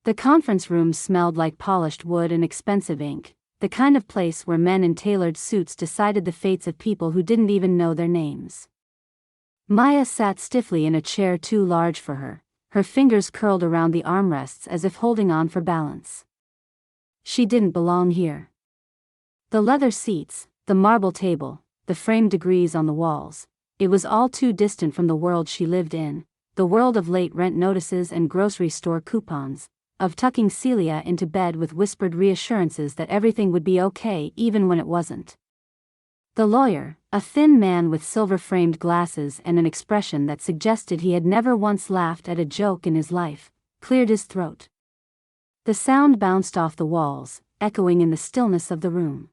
The conference room smelled like polished wood and expensive ink, the kind of place where men in tailored suits decided the fates of people who didn't even know their names. Maya sat stiffly in a chair too large for her, her fingers curled around the armrests as if holding on for balance. She didn't belong here. The leather seats, the marble table, the framed degrees on the walls, it was all too distant from the world she lived in, the world of late rent notices and grocery store coupons, of tucking Celia into bed with whispered reassurances that everything would be okay even when it wasn't. The lawyer, a thin man with silver-framed glasses and an expression that suggested he had never once laughed at a joke in his life, cleared his throat. The sound bounced off the walls, echoing in the stillness of the room.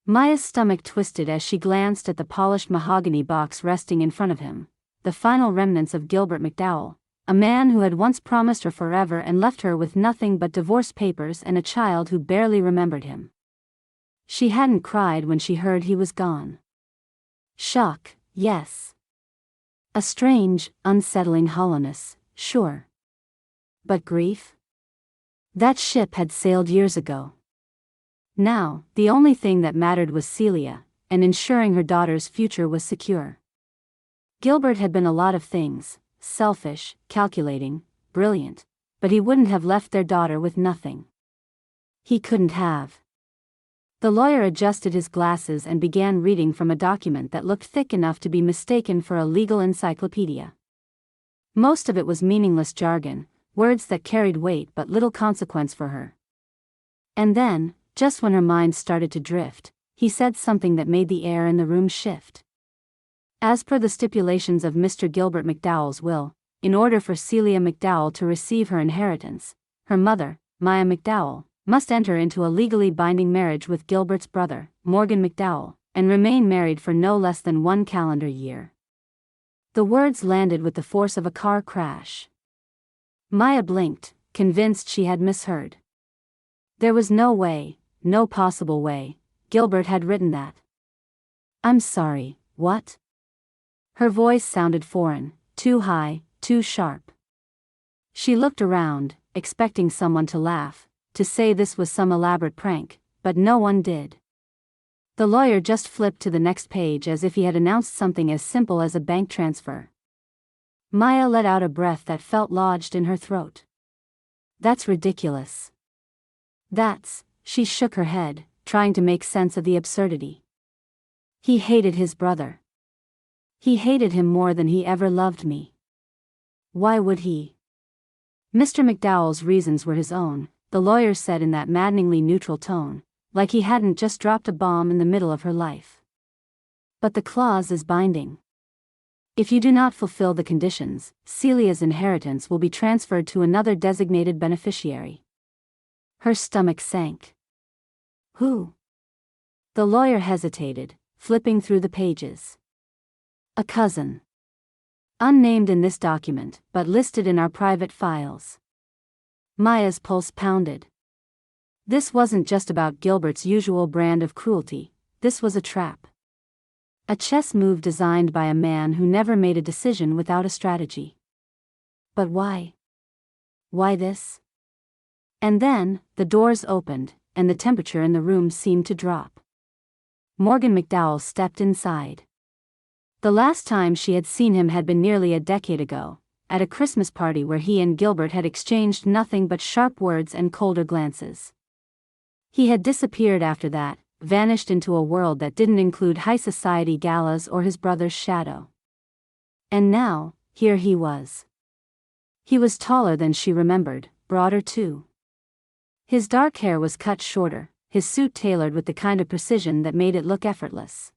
Maya's stomach twisted as she glanced at the polished mahogany box resting in front of him, the final remnants of Gilbert McDowell, a man who had once promised her forever and left her with nothing but divorce papers and a child who barely remembered him. She hadn't cried when she heard he was gone. Shock, yes. A strange, unsettling hollowness, sure. But grief? That ship had sailed years ago. Now, the only thing that mattered was Celia, and ensuring her daughter's future was secure. Gilbert had been a lot of things, selfish, calculating, brilliant, but he wouldn't have left their daughter with nothing. He couldn't have. The lawyer adjusted his glasses and began reading from a document that looked thick enough to be mistaken for a legal encyclopedia. Most of it was meaningless jargon, words that carried weight but little consequence for her. And then, just when her mind started to drift, he said something that made the air in the room shift. As per the stipulations of Mr. Gilbert McDowell's will, in order for Celia McDowell to receive her inheritance, her mother, Maya McDowell, must enter into a legally binding marriage with Gilbert's brother, Morgan McDowell, and remain married for no less than 1 calendar year. The words landed with the force of a car crash. Maya blinked, convinced she had misheard. There was no way, no possible way, Gilbert had written that. I'm sorry, what? Her voice sounded foreign, too high, too sharp. She looked around, expecting someone to laugh, to say this was some elaborate prank, but no one did. The lawyer just flipped to the next page as if he had announced something as simple as a bank transfer. Maya let out a breath that felt lodged in her throat. That's ridiculous. She shook her head, trying to make sense of the absurdity. He hated his brother. He hated him more than he ever loved me. Why would he? Mr. McDowell's reasons were his own, the lawyer said in that maddeningly neutral tone, like he hadn't just dropped a bomb in the middle of her life. But the clause is binding. If you do not fulfill the conditions, Celia's inheritance will be transferred to another designated beneficiary. Her stomach sank. Who? The lawyer hesitated, flipping through the pages. A cousin. Unnamed in this document, but listed in our private files. Maya's pulse pounded. This wasn't just about Gilbert's usual brand of cruelty, this was a trap. A chess move designed by a man who never made a decision without a strategy. But why? Why this? And then, the doors opened, and the temperature in the room seemed to drop. Morgan McDowell stepped inside. The last time she had seen him had been nearly a decade ago, at a Christmas party where he and Gilbert had exchanged nothing but sharp words and colder glances. He had disappeared after that, vanished into a world that didn't include high society galas or his brother's shadow. And now, here he was. He was taller than she remembered, broader too. His dark hair was cut shorter, his suit tailored with the kind of precision that made it look effortless.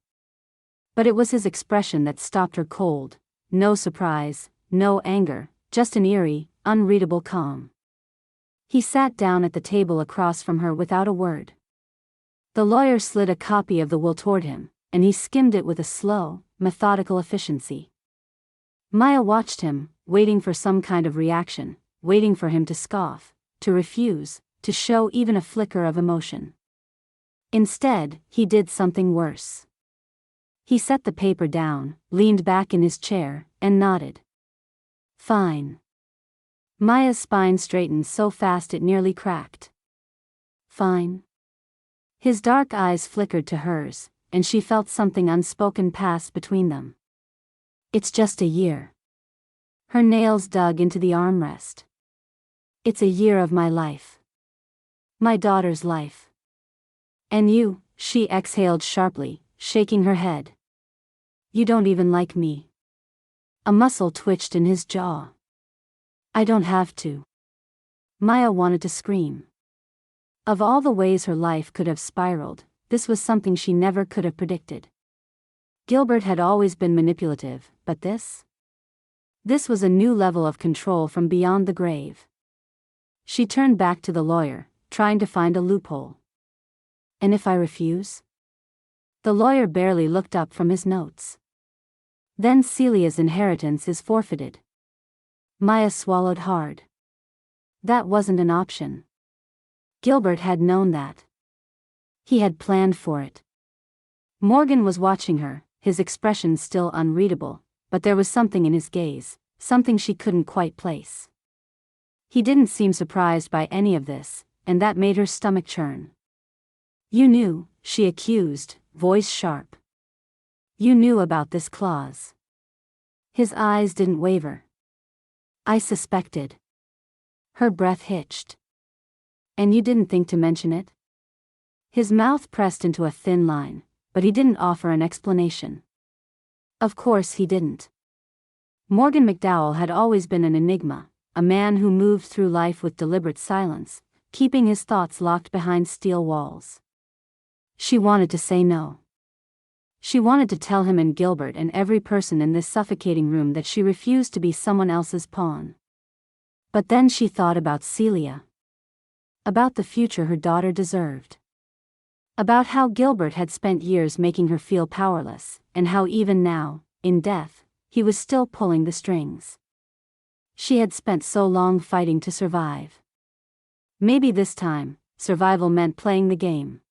But it was his expression that stopped her cold, no surprise, no anger, just an eerie, unreadable calm. He sat down at the table across from her without a word. The lawyer slid a copy of the will toward him, and he skimmed it with a slow, methodical efficiency. Maya watched him, waiting for some kind of reaction, waiting for him to scoff, to refuse, to show even a flicker of emotion. Instead, he did something worse. He set the paper down, leaned back in his chair, and nodded. Fine. Maya's spine straightened so fast it nearly cracked. Fine. His dark eyes flickered to hers, and she felt something unspoken pass between them. It's just a year. Her nails dug into the armrest. It's a year of my life. My daughter's life. And you, she exhaled sharply, shaking her head. You don't even like me. A muscle twitched in his jaw. I don't have to. Maya wanted to scream. Of all the ways her life could have spiraled, this was something she never could have predicted. Gilbert had always been manipulative, but this? This was a new level of control from beyond the grave. She turned back to the lawyer, trying to find a loophole. And if I refuse? The lawyer barely looked up from his notes. Then Celia's inheritance is forfeited. Maya swallowed hard. That wasn't an option. Gilbert had known that. He had planned for it. Morgan was watching her, his expression still unreadable, but there was something in his gaze, something she couldn't quite place. He didn't seem surprised by any of this, and that made her stomach churn. You knew, she accused, voice sharp. You knew about this clause. His eyes didn't waver. I suspected. Her breath hitched. And you didn't think to mention it? His mouth pressed into a thin line, but he didn't offer an explanation. Of course he didn't. Morgan McDowell had always been an enigma, a man who moved through life with deliberate silence, keeping his thoughts locked behind steel walls. She wanted to say no. She wanted to tell him and Gilbert and every person in this suffocating room that she refused to be someone else's pawn. But then she thought about Celia. About the future her daughter deserved. About how Gilbert had spent years making her feel powerless, and how even now, in death, he was still pulling the strings. She had spent so long fighting to survive. Maybe this time, survival meant playing the game.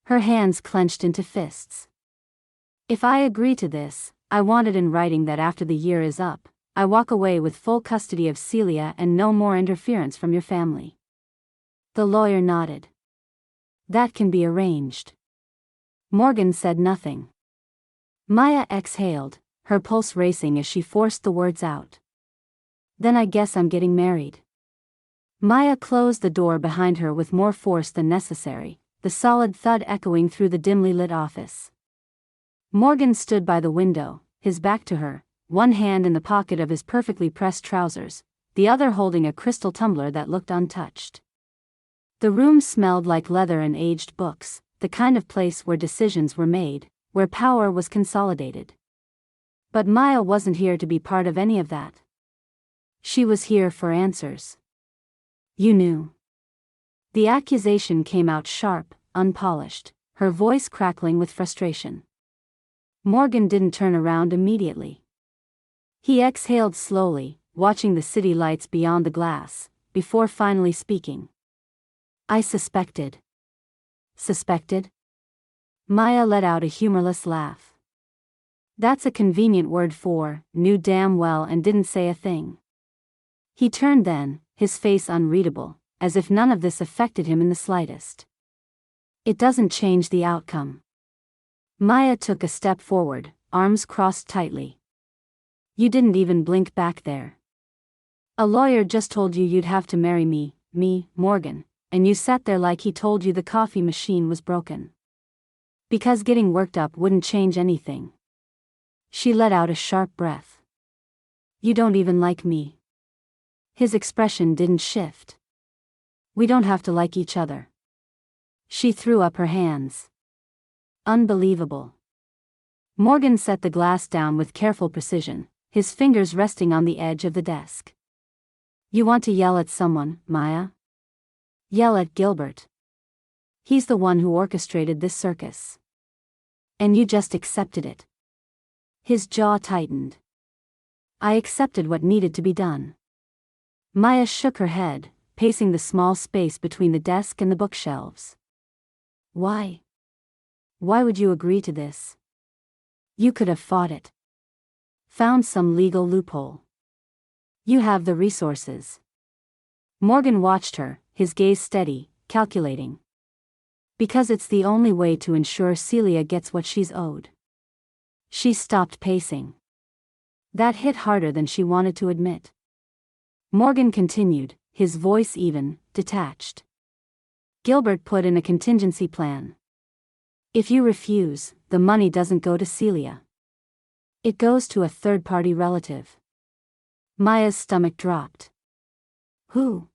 Her hands clenched into fists. If I agree to this, I want it in writing that after the year is up, I walk away with full custody of Celia and no more interference from your family. The lawyer nodded. That can be arranged. Morgan said nothing. Maya exhaled, her pulse racing as she forced the words out. Then I guess I'm getting married. Maya closed the door behind her with more force than necessary, the solid thud echoing through the dimly lit office. Morgan stood by the window, his back to her, one hand in the pocket of his perfectly pressed trousers, the other holding a crystal tumbler that looked untouched. The room smelled like leather and aged books, the kind of place where decisions were made, where power was consolidated. But Maya wasn't here to be part of any of that. She was here for answers. You knew. The accusation came out sharp, unpolished, her voice crackling with frustration. Morgan didn't turn around immediately. He exhaled slowly, watching the city lights beyond the glass, before finally speaking. I suspected. Suspected? Maya let out a humorless laugh. That's a convenient word for, knew damn well and didn't say a thing. He turned then, his face unreadable, as if none of this affected him in the slightest. It doesn't change the outcome. Maya took a step forward, arms crossed tightly. You didn't even blink back there. A lawyer just told you you'd have to marry me, Morgan, and you sat there like he told you the coffee machine was broken. Because getting worked up wouldn't change anything. She let out a sharp breath. You don't even like me. His expression didn't shift. We don't have to like each other. She threw up her hands. Unbelievable. Morgan set the glass down with careful precision, his fingers resting on the edge of the desk. You want to yell at someone, Maya? Yell at Gilbert. He's the one who orchestrated this circus. And you just accepted it. His jaw tightened. I accepted what needed to be done. Maya shook her head, pacing the small space between the desk and the bookshelves. Why? Why would you agree to this? You could have fought it. Found some legal loophole. You have the resources. Morgan watched her, his gaze steady, calculating. Because it's the only way to ensure Celia gets what she's owed. She stopped pacing. That hit harder than she wanted to admit. Morgan continued, his voice even, detached. Gilbert put in a contingency plan. If you refuse, the money doesn't go to Celia. It goes to a third-party relative. Maya's stomach dropped. Who?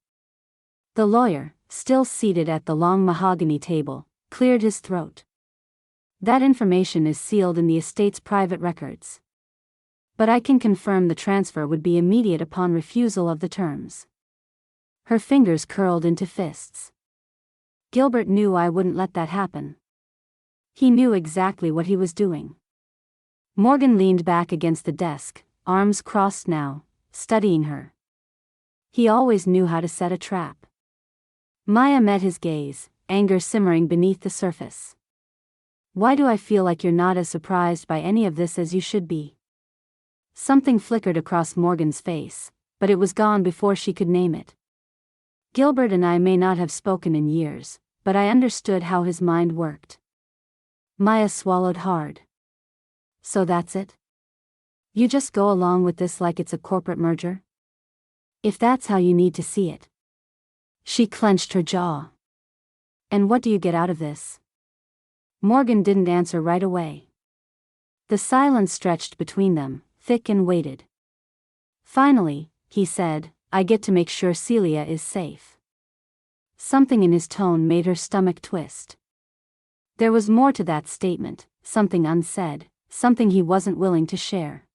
The lawyer, still seated at the long mahogany table, cleared his throat. That information is sealed in the estate's private records. But I can confirm the transfer would be immediate upon refusal of the terms. Her fingers curled into fists. Gilbert knew I wouldn't let that happen. He knew exactly what he was doing. Morgan leaned back against the desk, arms crossed now, studying her. He always knew how to set a trap. Maya met his gaze, anger simmering beneath the surface. Why do I feel like you're not as surprised by any of this as you should be? Something flickered across Morgan's face, but it was gone before she could name it. Gilbert and I may not have spoken in years, but I understood how his mind worked. Maya swallowed hard. So that's it? You just go along with this like it's a corporate merger? If that's how you need to see it. She clenched her jaw. And what do you get out of this? Morgan didn't answer right away. The silence stretched between them, thick and weighted. Finally, he said, I get to make sure Celia is safe. Something in his tone made her stomach twist. There was more to that statement, something unsaid, something he wasn't willing to share.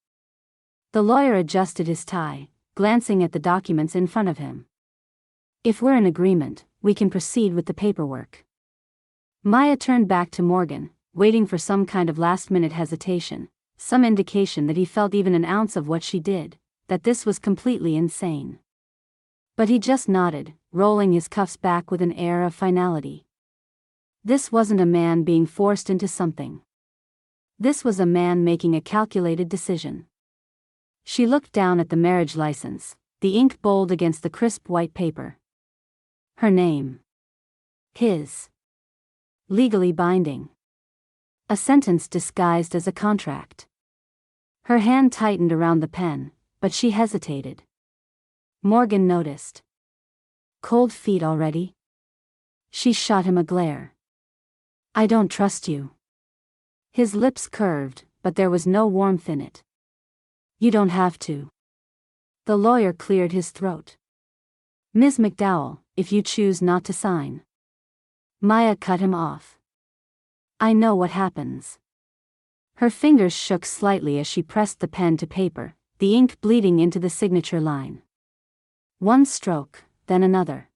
The lawyer adjusted his tie, glancing at the documents in front of him. If we're in agreement, we can proceed with the paperwork. Maya turned back to Morgan, waiting for some kind of last-minute hesitation, some indication that he felt even an ounce of what she did, that this was completely insane. But he just nodded, rolling his cuffs back with an air of finality. This wasn't a man being forced into something. This was a man making a calculated decision. She looked down at the marriage license, the ink bold against the crisp white paper. Her name. His. Legally binding. A sentence disguised as a contract. Her hand tightened around the pen, but she hesitated. Morgan noticed. Cold feet already? She shot him a glare. I don't trust you. His lips curved, but there was no warmth in it. You don't have to. The lawyer cleared his throat. Ms. McDowell, if you choose not to sign. Maya cut him off. I know what happens. Her fingers shook slightly as she pressed the pen to paper, the ink bleeding into the signature line. One stroke, then another.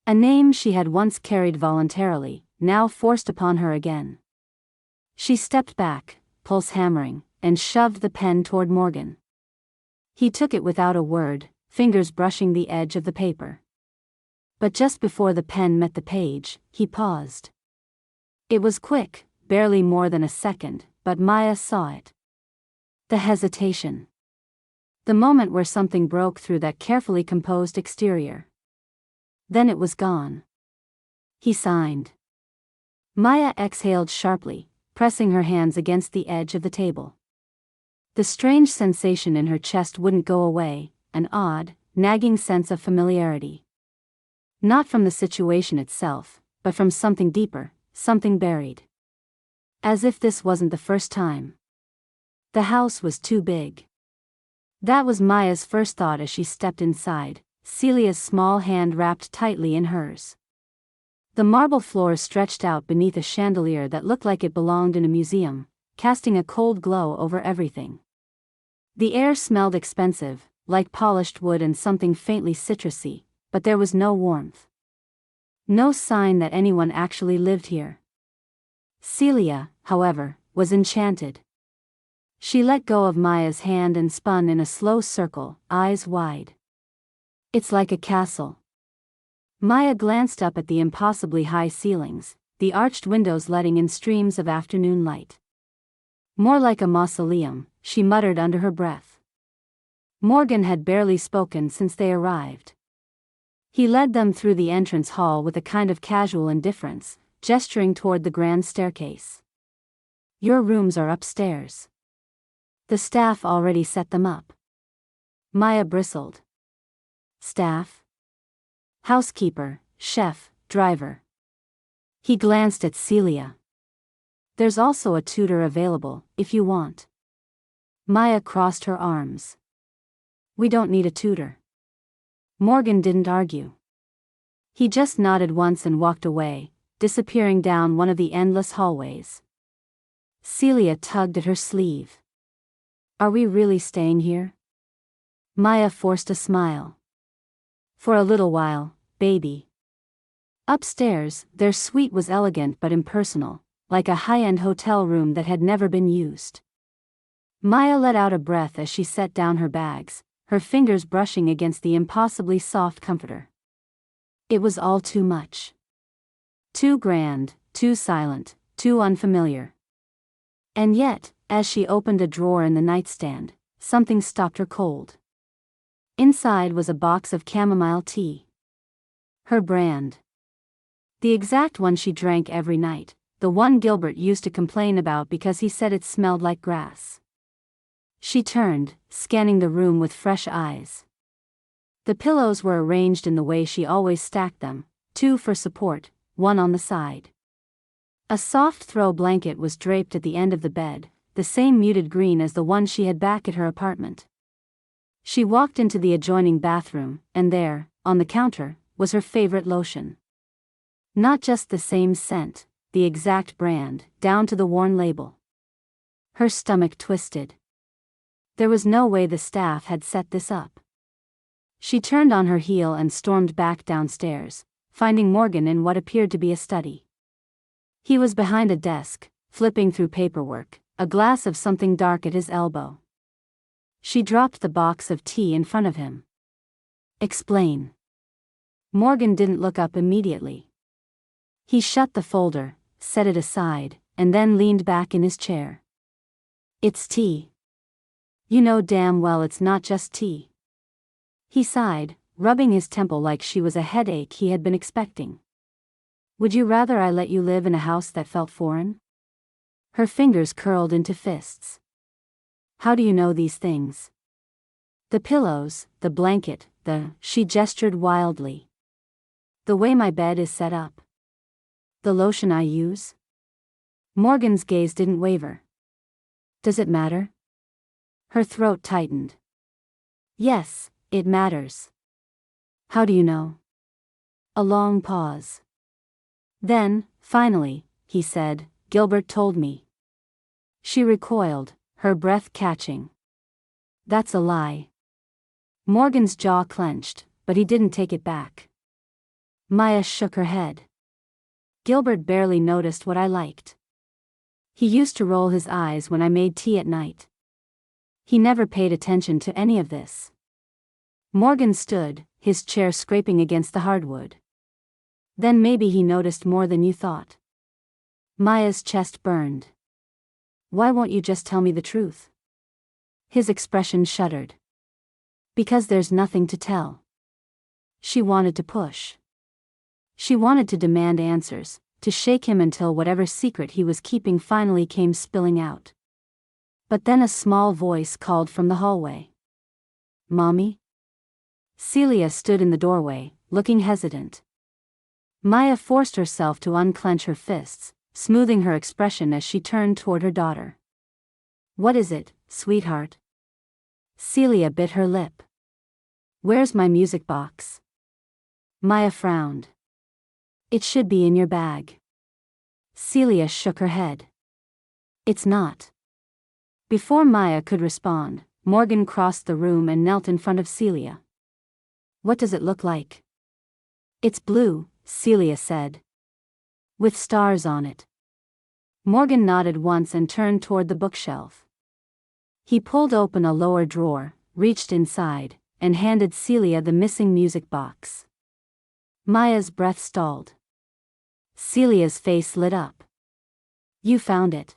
A name she had once carried voluntarily, now forced upon her again. She stepped back, pulse hammering, and shoved the pen toward Morgan. He took it without a word, fingers brushing the edge of the paper. But just before the pen met the page, he paused. It was quick, barely more than a second, but Maya saw it. The hesitation. The moment where something broke through that carefully composed exterior. Then it was gone. He signed. Maya exhaled sharply, pressing her hands against the edge of the table. The strange sensation in her chest wouldn't go away, an odd, nagging sense of familiarity. Not from the situation itself, but from something deeper, something buried. As if this wasn't the first time. The house was too big. That was Maya's first thought as she stepped inside, Celia's small hand wrapped tightly in hers. The marble floor stretched out beneath a chandelier that looked like it belonged in a museum, casting a cold glow over everything. The air smelled expensive, like polished wood and something faintly citrusy, but there was no warmth. No sign that anyone actually lived here. Celia, however, was enchanted. She let go of Maya's hand and spun in a slow circle, eyes wide. It's like a castle. Maya glanced up at the impossibly high ceilings, the arched windows letting in streams of afternoon light. More like a mausoleum, she muttered under her breath. Morgan had barely spoken since they arrived. He led them through the entrance hall with a kind of casual indifference, gesturing toward the grand staircase. Your rooms are upstairs. The staff already set them up. Maya bristled. Staff? Housekeeper, chef, driver. He glanced at Celia. There's also a tutor available, if you want. Maya crossed her arms. We don't need a tutor. Morgan didn't argue. He just nodded once and walked away, disappearing down one of the endless hallways. Celia tugged at her sleeve. Are we really staying here? Maya forced a smile. For a little while, baby. Upstairs, their suite was elegant but impersonal, like a high-end hotel room that had never been used. Maya let out a breath as she set down her bags, her fingers brushing against the impossibly soft comforter. It was all too much. Too grand, too silent, too unfamiliar. And yet, as she opened a drawer in the nightstand, something stopped her cold. Inside was a box of chamomile tea. Her brand. The exact one she drank every night, the one Gilbert used to complain about because he said it smelled like grass. She turned, scanning the room with fresh eyes. The pillows were arranged in the way she always stacked them, 2 for support, 1 on the side. A soft throw blanket was draped at the end of the bed, the same muted green as the one she had back at her apartment. She walked into the adjoining bathroom, and there, on the counter, was her favorite lotion. Not just the same scent, the exact brand, down to the worn label. Her stomach twisted. There was no way the staff had set this up. She turned on her heel and stormed back downstairs, finding Morgan in what appeared to be a study. He was behind a desk, flipping through paperwork, a glass of something dark at his elbow. She dropped the box of tea in front of him. Explain. Morgan didn't look up immediately. He shut the folder, set it aside, and then leaned back in his chair. It's tea. You know damn well it's not just tea. He sighed, rubbing his temple like she was a headache he had been expecting. Would you rather I let you live in a house that felt foreign? Her fingers curled into fists. How do you know these things? The pillows, the blanket, she gestured wildly. The way my bed is set up. The lotion I use? Morgan's gaze didn't waver. Does it matter? Her throat tightened. Yes, it matters. How do you know? A long pause. Then, finally, he said, Gilbert told me. She recoiled, her breath catching. That's a lie. Morgan's jaw clenched, but he didn't take it back. Maya shook her head. Gilbert barely noticed what I liked. He used to roll his eyes when I made tea at night. He never paid attention to any of this. Morgan stood, his chair scraping against the hardwood. Then maybe he noticed more than you thought. Maya's chest burned. Why won't you just tell me the truth? His expression shuddered. Because there's nothing to tell. She wanted to push. She wanted to demand answers, to shake him until whatever secret he was keeping finally came spilling out. But then a small voice called from the hallway. Mommy? Celia stood in the doorway, looking hesitant. Maya forced herself to unclench her fists, smoothing her expression as she turned toward her daughter. What is it, sweetheart? Celia bit her lip. Where's my music box? Maya frowned. It should be in your bag. Celia shook her head. It's not. Before Maya could respond, Morgan crossed the room and knelt in front of Celia. What does it look like? It's blue, Celia said. With stars on it. Morgan nodded once and turned toward the bookshelf. He pulled open a lower drawer, reached inside, and handed Celia the missing music box. Maya's breath stalled. Celia's face lit up. You found it.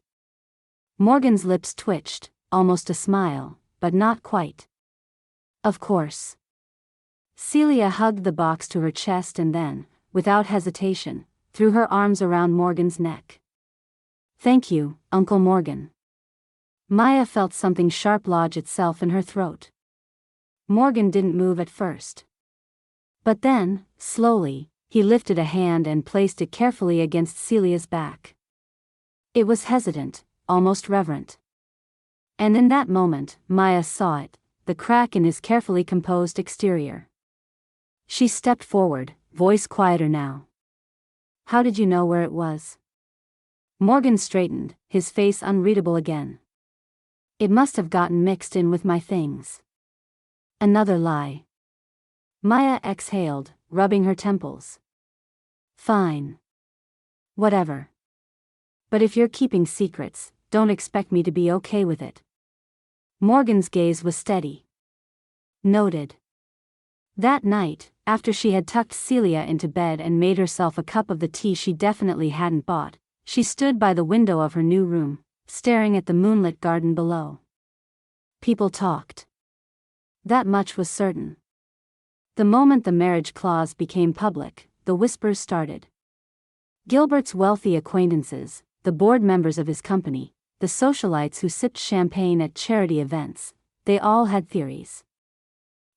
Morgan's lips twitched, almost a smile, but not quite. Of course. Celia hugged the box to her chest and then, without hesitation, threw her arms around Morgan's neck. "Thank you, Uncle Morgan." Maya felt something sharp lodge itself in her throat. Morgan didn't move at first. But then, slowly, he lifted a hand and placed it carefully against Celia's back. It was hesitant, almost reverent. And in that moment, Maya saw it, the crack in his carefully composed exterior. She stepped forward, voice quieter now. "How did you know where it was?" Morgan straightened, his face unreadable again. "It must have gotten mixed in with my things." Another lie. Maya exhaled, rubbing her temples. "Fine. Whatever. But if you're keeping secrets, don't expect me to be okay with it." Morgan's gaze was steady. "Noted." That night, after she had tucked Celia into bed and made herself a cup of the tea she definitely hadn't bought, she stood by the window of her new room, staring at the moonlit garden below. People talked. That much was certain. The moment the marriage clause became public, the whispers started. Gilbert's wealthy acquaintances, the board members of his company, the socialites who sipped champagne at charity events, they all had theories.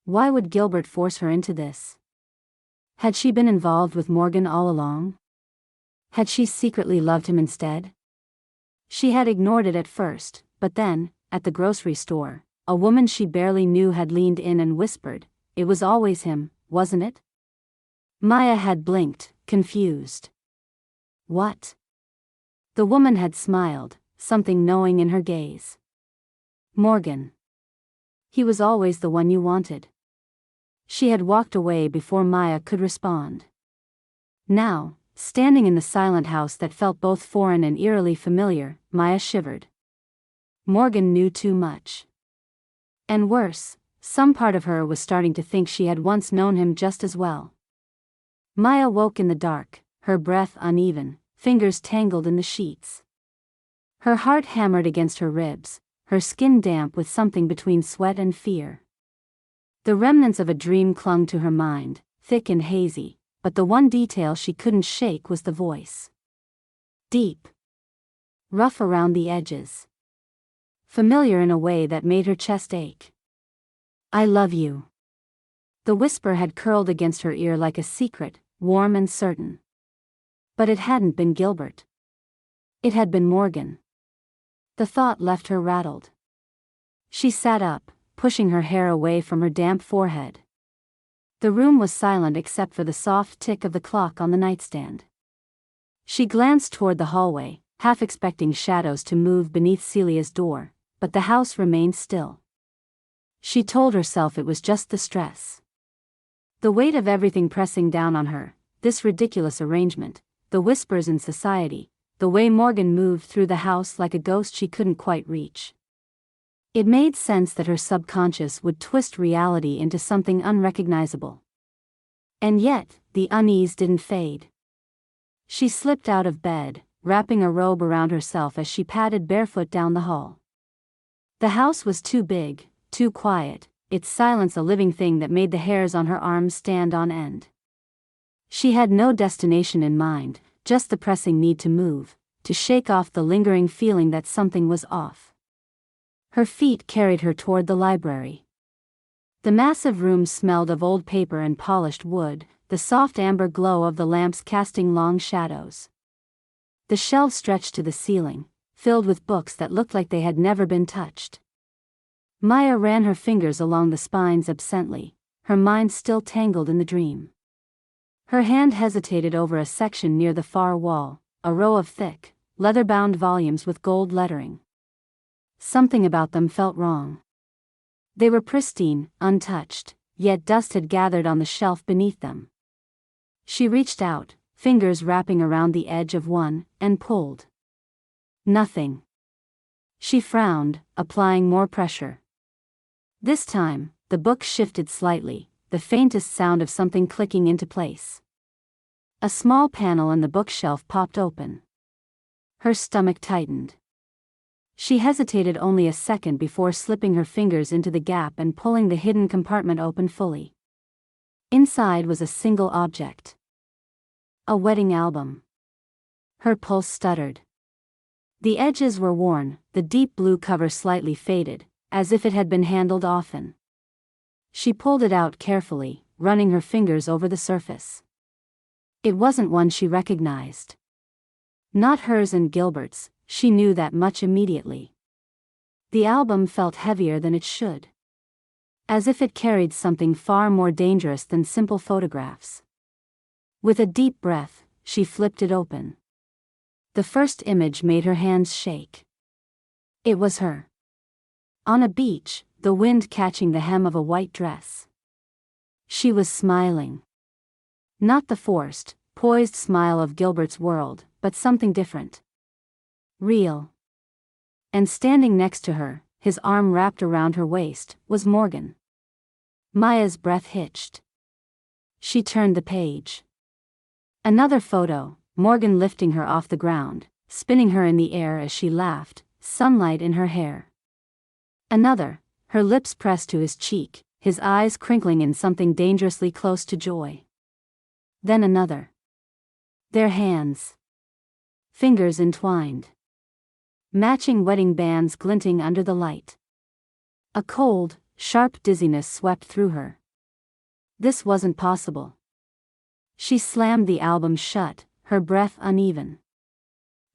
Why would Gilbert force her into this? Had she been involved with Morgan all along? Had she secretly loved him instead? She had ignored it at first, but then, at the grocery store, a woman she barely knew had leaned in and whispered, "It was always him, wasn't it?" Maya had blinked, confused. "What?" The woman had smiled, something knowing in her gaze. "Morgan. He was always the one you wanted." She had walked away before Maya could respond. Now, standing in the silent house that felt both foreign and eerily familiar, Maya shivered. Morgan knew too much. And worse, some part of her was starting to think she had once known him just as well. Maya woke in the dark, her breath uneven, fingers tangled in the sheets. Her heart hammered against her ribs, her skin damp with something between sweat and fear. The remnants of a dream clung to her mind, thick and hazy, but the one detail she couldn't shake was the voice. Deep. Rough around the edges. Familiar in a way that made her chest ache. "I love you." The whisper had curled against her ear like a secret, warm and certain. But it hadn't been Gilbert. It had been Morgan. The thought left her rattled. She sat up, pushing her hair away from her damp forehead. The room was silent except for the soft tick of the clock on the nightstand. She glanced toward the hallway, half expecting shadows to move beneath Celia's door, but the house remained still. She told herself it was just the stress. The weight of everything pressing down on her, this ridiculous arrangement, the whispers in society, the way Morgan moved through the house like a ghost she couldn't quite reach. It made sense that her subconscious would twist reality into something unrecognizable. And yet, the unease didn't fade. She slipped out of bed, wrapping a robe around herself as she padded barefoot down the hall. The house was too big, too quiet, its silence a living thing that made the hairs on her arms stand on end. She had no destination in mind, just the pressing need to move, to shake off the lingering feeling that something was off. Her feet carried her toward the library. The massive room smelled of old paper and polished wood, the soft amber glow of the lamps casting long shadows. The shelves stretched to the ceiling, filled with books that looked like they had never been touched. Maya ran her fingers along the spines absently, her mind still tangled in the dream. Her hand hesitated over a section near the far wall, a row of thick, leather-bound volumes with gold lettering. Something about them felt wrong. They were pristine, untouched, yet dust had gathered on the shelf beneath them. She reached out, fingers wrapping around the edge of one, and pulled. Nothing. She frowned, applying more pressure. This time, the book shifted slightly, the faintest sound of something clicking into place. A small panel in the bookshelf popped open. Her stomach tightened. She hesitated only a second before slipping her fingers into the gap and pulling the hidden compartment open fully. Inside was a single object. A wedding album. Her pulse stuttered. The edges were worn, the deep blue cover slightly faded, as if it had been handled often. She pulled it out carefully, running her fingers over the surface. It wasn't one she recognized. Not hers and Gilbert's, she knew that much immediately. The album felt heavier than it should. As if it carried something far more dangerous than simple photographs. With a deep breath, she flipped it open. The first image made her hands shake. It was her. On a beach, the wind catching the hem of a white dress. She was smiling. Not the forced, poised smile of Gilbert's world, but something different. Real. And standing next to her, his arm wrapped around her waist, was Morgan. Maya's breath hitched. She turned the page. Another photo, Morgan lifting her off the ground, spinning her in the air as she laughed, sunlight in her hair. Another, her lips pressed to his cheek, his eyes crinkling in something dangerously close to joy. Then another. Their hands. Fingers entwined. Matching wedding bands glinting under the light. A cold, sharp dizziness swept through her. This wasn't possible. She slammed the album shut, her breath uneven.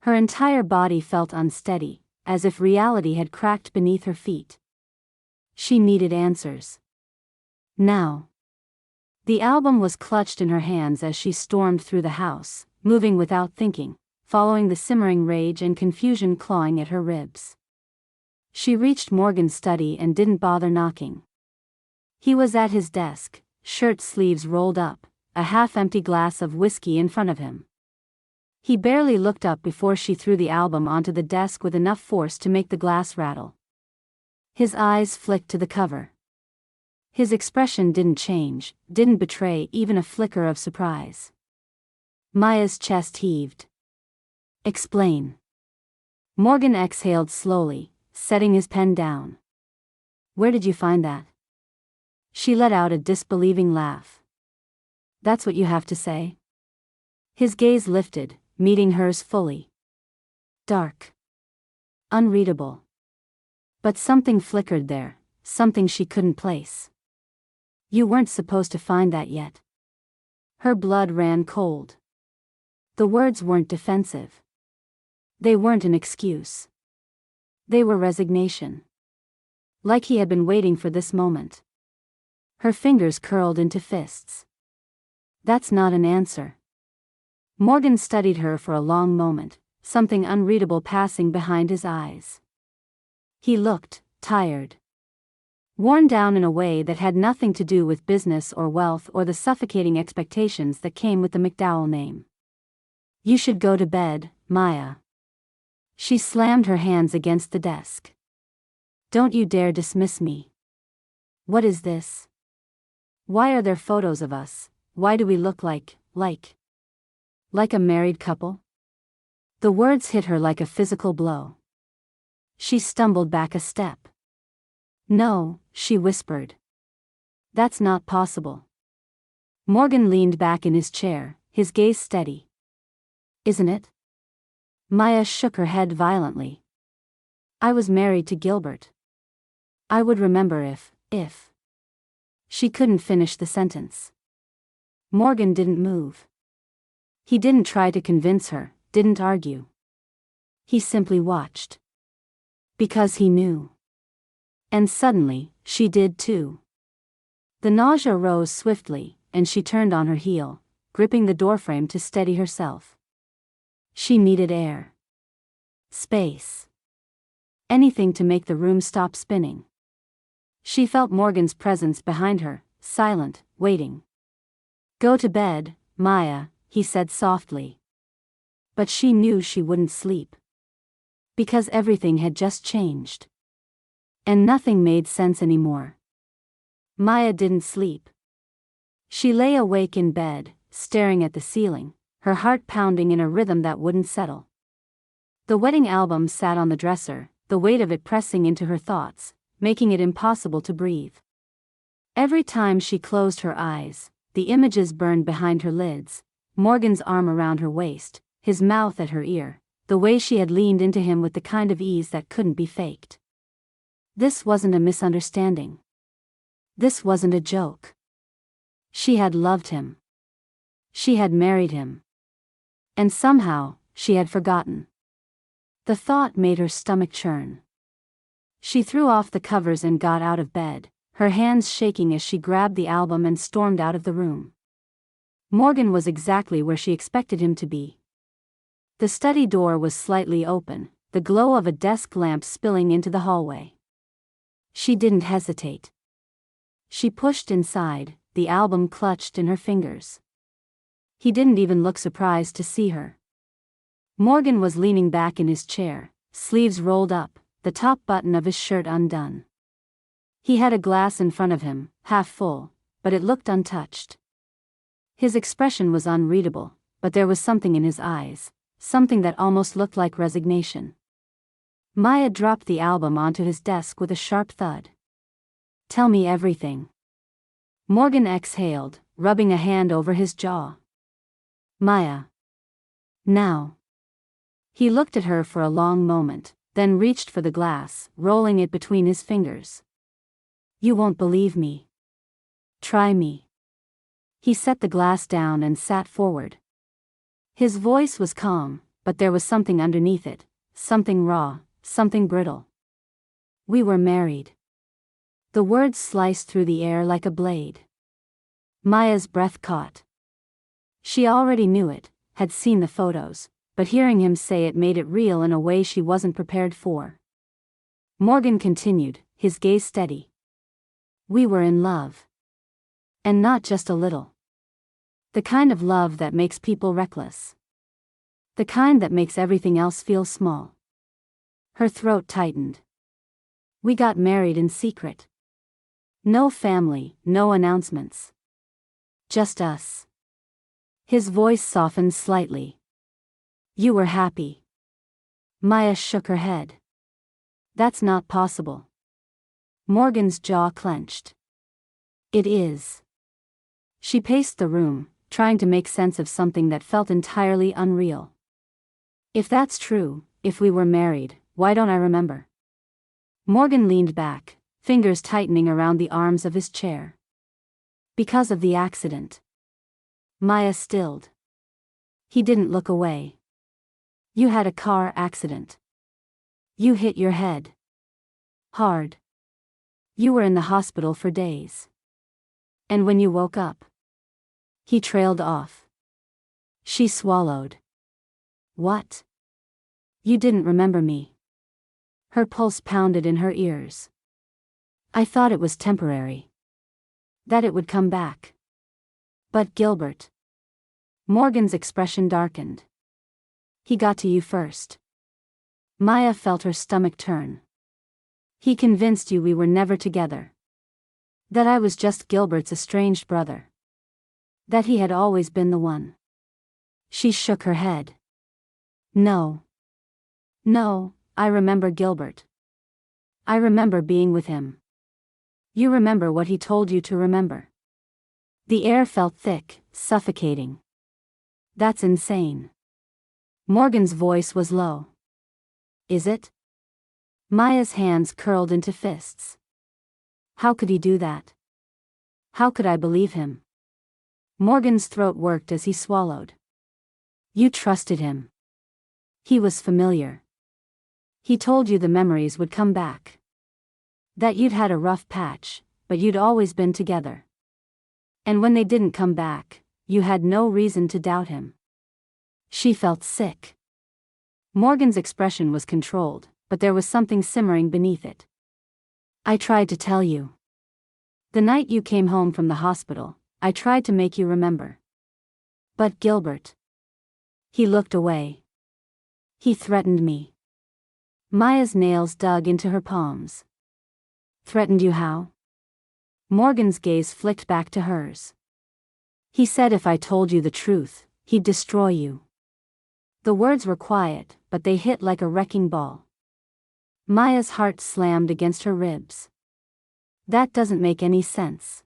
Her entire body felt unsteady, as if reality had cracked beneath her feet. She needed answers. Now. The album was clutched in her hands as she stormed through the house, moving without thinking, following the simmering rage and confusion clawing at her ribs. She reached Morgan's study and didn't bother knocking. He was at his desk, shirt sleeves rolled up, a half-empty glass of whiskey in front of him. He barely looked up before she threw the album onto the desk with enough force to make the glass rattle. His eyes flicked to the cover. His expression didn't change, didn't betray even a flicker of surprise. Maya's chest heaved. Explain. Morgan exhaled slowly, setting his pen down. Where did you find that? She let out a disbelieving laugh. That's what you have to say? His gaze lifted, meeting hers fully. Dark. Unreadable. But something flickered there, something she couldn't place. You weren't supposed to find that yet. Her blood ran cold. The words weren't defensive. They weren't an excuse. They were resignation. Like he had been waiting for this moment. Her fingers curled into fists. That's not an answer. Morgan studied her for a long moment, something unreadable passing behind his eyes. He looked tired. Worn down in a way that had nothing to do with business or wealth or the suffocating expectations that came with the McDowell name. You should go to bed, Maya. She slammed her hands against the desk. Don't you dare dismiss me. What is this? Why are there photos of us? Why do we look like a married couple? The words hit her like a physical blow. She stumbled back a step. No, she whispered. That's not possible. Morgan leaned back in his chair, his gaze steady. Isn't it? Maya shook her head violently. I was married to Gilbert. I would remember if. She couldn't finish the sentence. Morgan didn't move. He didn't try to convince her, didn't argue. He simply watched. Because he knew. And suddenly, she did too. The nausea rose swiftly, and she turned on her heel, gripping the doorframe to steady herself. She needed air. Space. Anything to make the room stop spinning. She felt Morgan's presence behind her, silent, waiting. Go to bed, Maya, he said softly. But she knew she wouldn't sleep. Because everything had just changed. And nothing made sense anymore. Maya didn't sleep. She lay awake in bed, staring at the ceiling, her heart pounding in a rhythm that wouldn't settle. The wedding album sat on the dresser, the weight of it pressing into her thoughts, making it impossible to breathe. Every time she closed her eyes, the images burned behind her lids, Morgan's arm around her waist, his mouth at her ear, the way she had leaned into him with the kind of ease that couldn't be faked. This wasn't a misunderstanding. This wasn't a joke. She had loved him. She had married him. And somehow, she had forgotten. The thought made her stomach churn. She threw off the covers and got out of bed, her hands shaking as she grabbed the album and stormed out of the room. Morgan was exactly where she expected him to be. The study door was slightly open, the glow of a desk lamp spilling into the hallway. She didn't hesitate. She pushed inside, the album clutched in her fingers. He didn't even look surprised to see her. Morgan was leaning back in his chair, sleeves rolled up, the top button of his shirt undone. He had a glass in front of him, half full, but it looked untouched. His expression was unreadable, but there was something in his eyes, something that almost looked like resignation. Maya dropped the album onto his desk with a sharp thud. "Tell me everything." Morgan exhaled, rubbing a hand over his jaw. "Maya. Now." He looked at her for a long moment, then reached for the glass, rolling it between his fingers. "You won't believe me. Try me." He set the glass down and sat forward. His voice was calm, but there was something underneath it, something raw, something brittle. "We were married." The words sliced through the air like a blade. Maya's breath caught. She already knew it, had seen the photos, but hearing him say it made it real in a way she wasn't prepared for. Morgan continued, his gaze steady. "We were in love. And not just a little. The kind of love that makes people reckless. The kind that makes everything else feel small." Her throat tightened. "We got married in secret. No family, no announcements. Just us." His voice softened slightly. "You were happy." Maya shook her head. "That's not possible." Morgan's jaw clenched. "It is." She paced the room, trying to make sense of something that felt entirely unreal. "If that's true, if we were married, why don't I remember?" Morgan leaned back, fingers tightening around the arms of his chair. "Because of the accident." Maya stilled. He didn't look away. "You had a car accident. You hit your head. Hard. You were in the hospital for days. And when you woke up." He trailed off. She swallowed. "What? You didn't remember me?" Her pulse pounded in her ears. "I thought it was temporary. That it would come back. But Gilbert." Morgan's expression darkened. "He got to you first." Maya felt her stomach turn. "He convinced you we were never together. That I was just Gilbert's estranged brother. That he had always been the one." She shook her head. "No. No, I remember Gilbert. I remember being with him." "You remember what he told you to remember." The air felt thick, suffocating. "That's insane." Morgan's voice was low. "Is it?" Maya's hands curled into fists. "How could he do that? How could I believe him?" Morgan's throat worked as he swallowed. "You trusted him. He was familiar. He told you the memories would come back. That you'd had a rough patch, but you'd always been together. And when they didn't come back, you had no reason to doubt him." She felt sick. Morgan's expression was controlled, but there was something simmering beneath it. "I tried to tell you. The night you came home from the hospital, I tried to make you remember. But Gilbert." He looked away. "He threatened me." Maya's nails dug into her palms. "Threatened you how?" Morgan's gaze flicked back to hers. "He said if I told you the truth, he'd destroy you." The words were quiet, but they hit like a wrecking ball. Maya's heart slammed against her ribs. "That doesn't make any sense."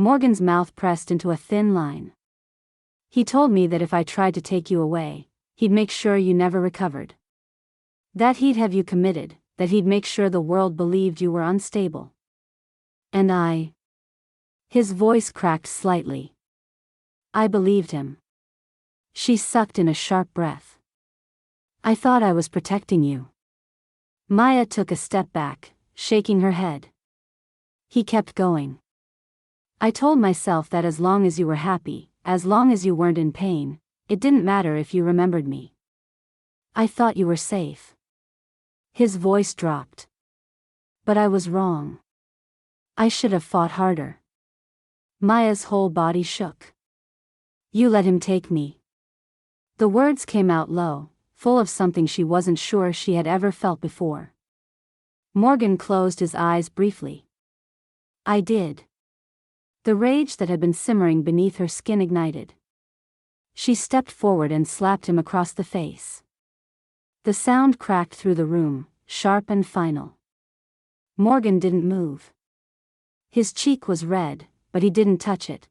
Morgan's mouth pressed into a thin line. He told me that if I tried to take you away, he'd make sure you never recovered. That he'd have you committed, that he'd make sure the world believed you were unstable. And I. His voice cracked slightly. I believed him. She sucked in a sharp breath. I thought I was protecting you. Maya took a step back, shaking her head. He kept going. I told myself that as long as you were happy, as long as you weren't in pain, it didn't matter if you remembered me. I thought you were safe. His voice dropped. But I was wrong. I should have fought harder. Maya's whole body shook. You let him take me. The words came out low, full of something she wasn't sure she had ever felt before. Morgan closed his eyes briefly. I did. The rage that had been simmering beneath her skin ignited. She stepped forward and slapped him across the face. The sound cracked through the room, sharp and final. Morgan didn't move. His cheek was red, but he didn't touch it.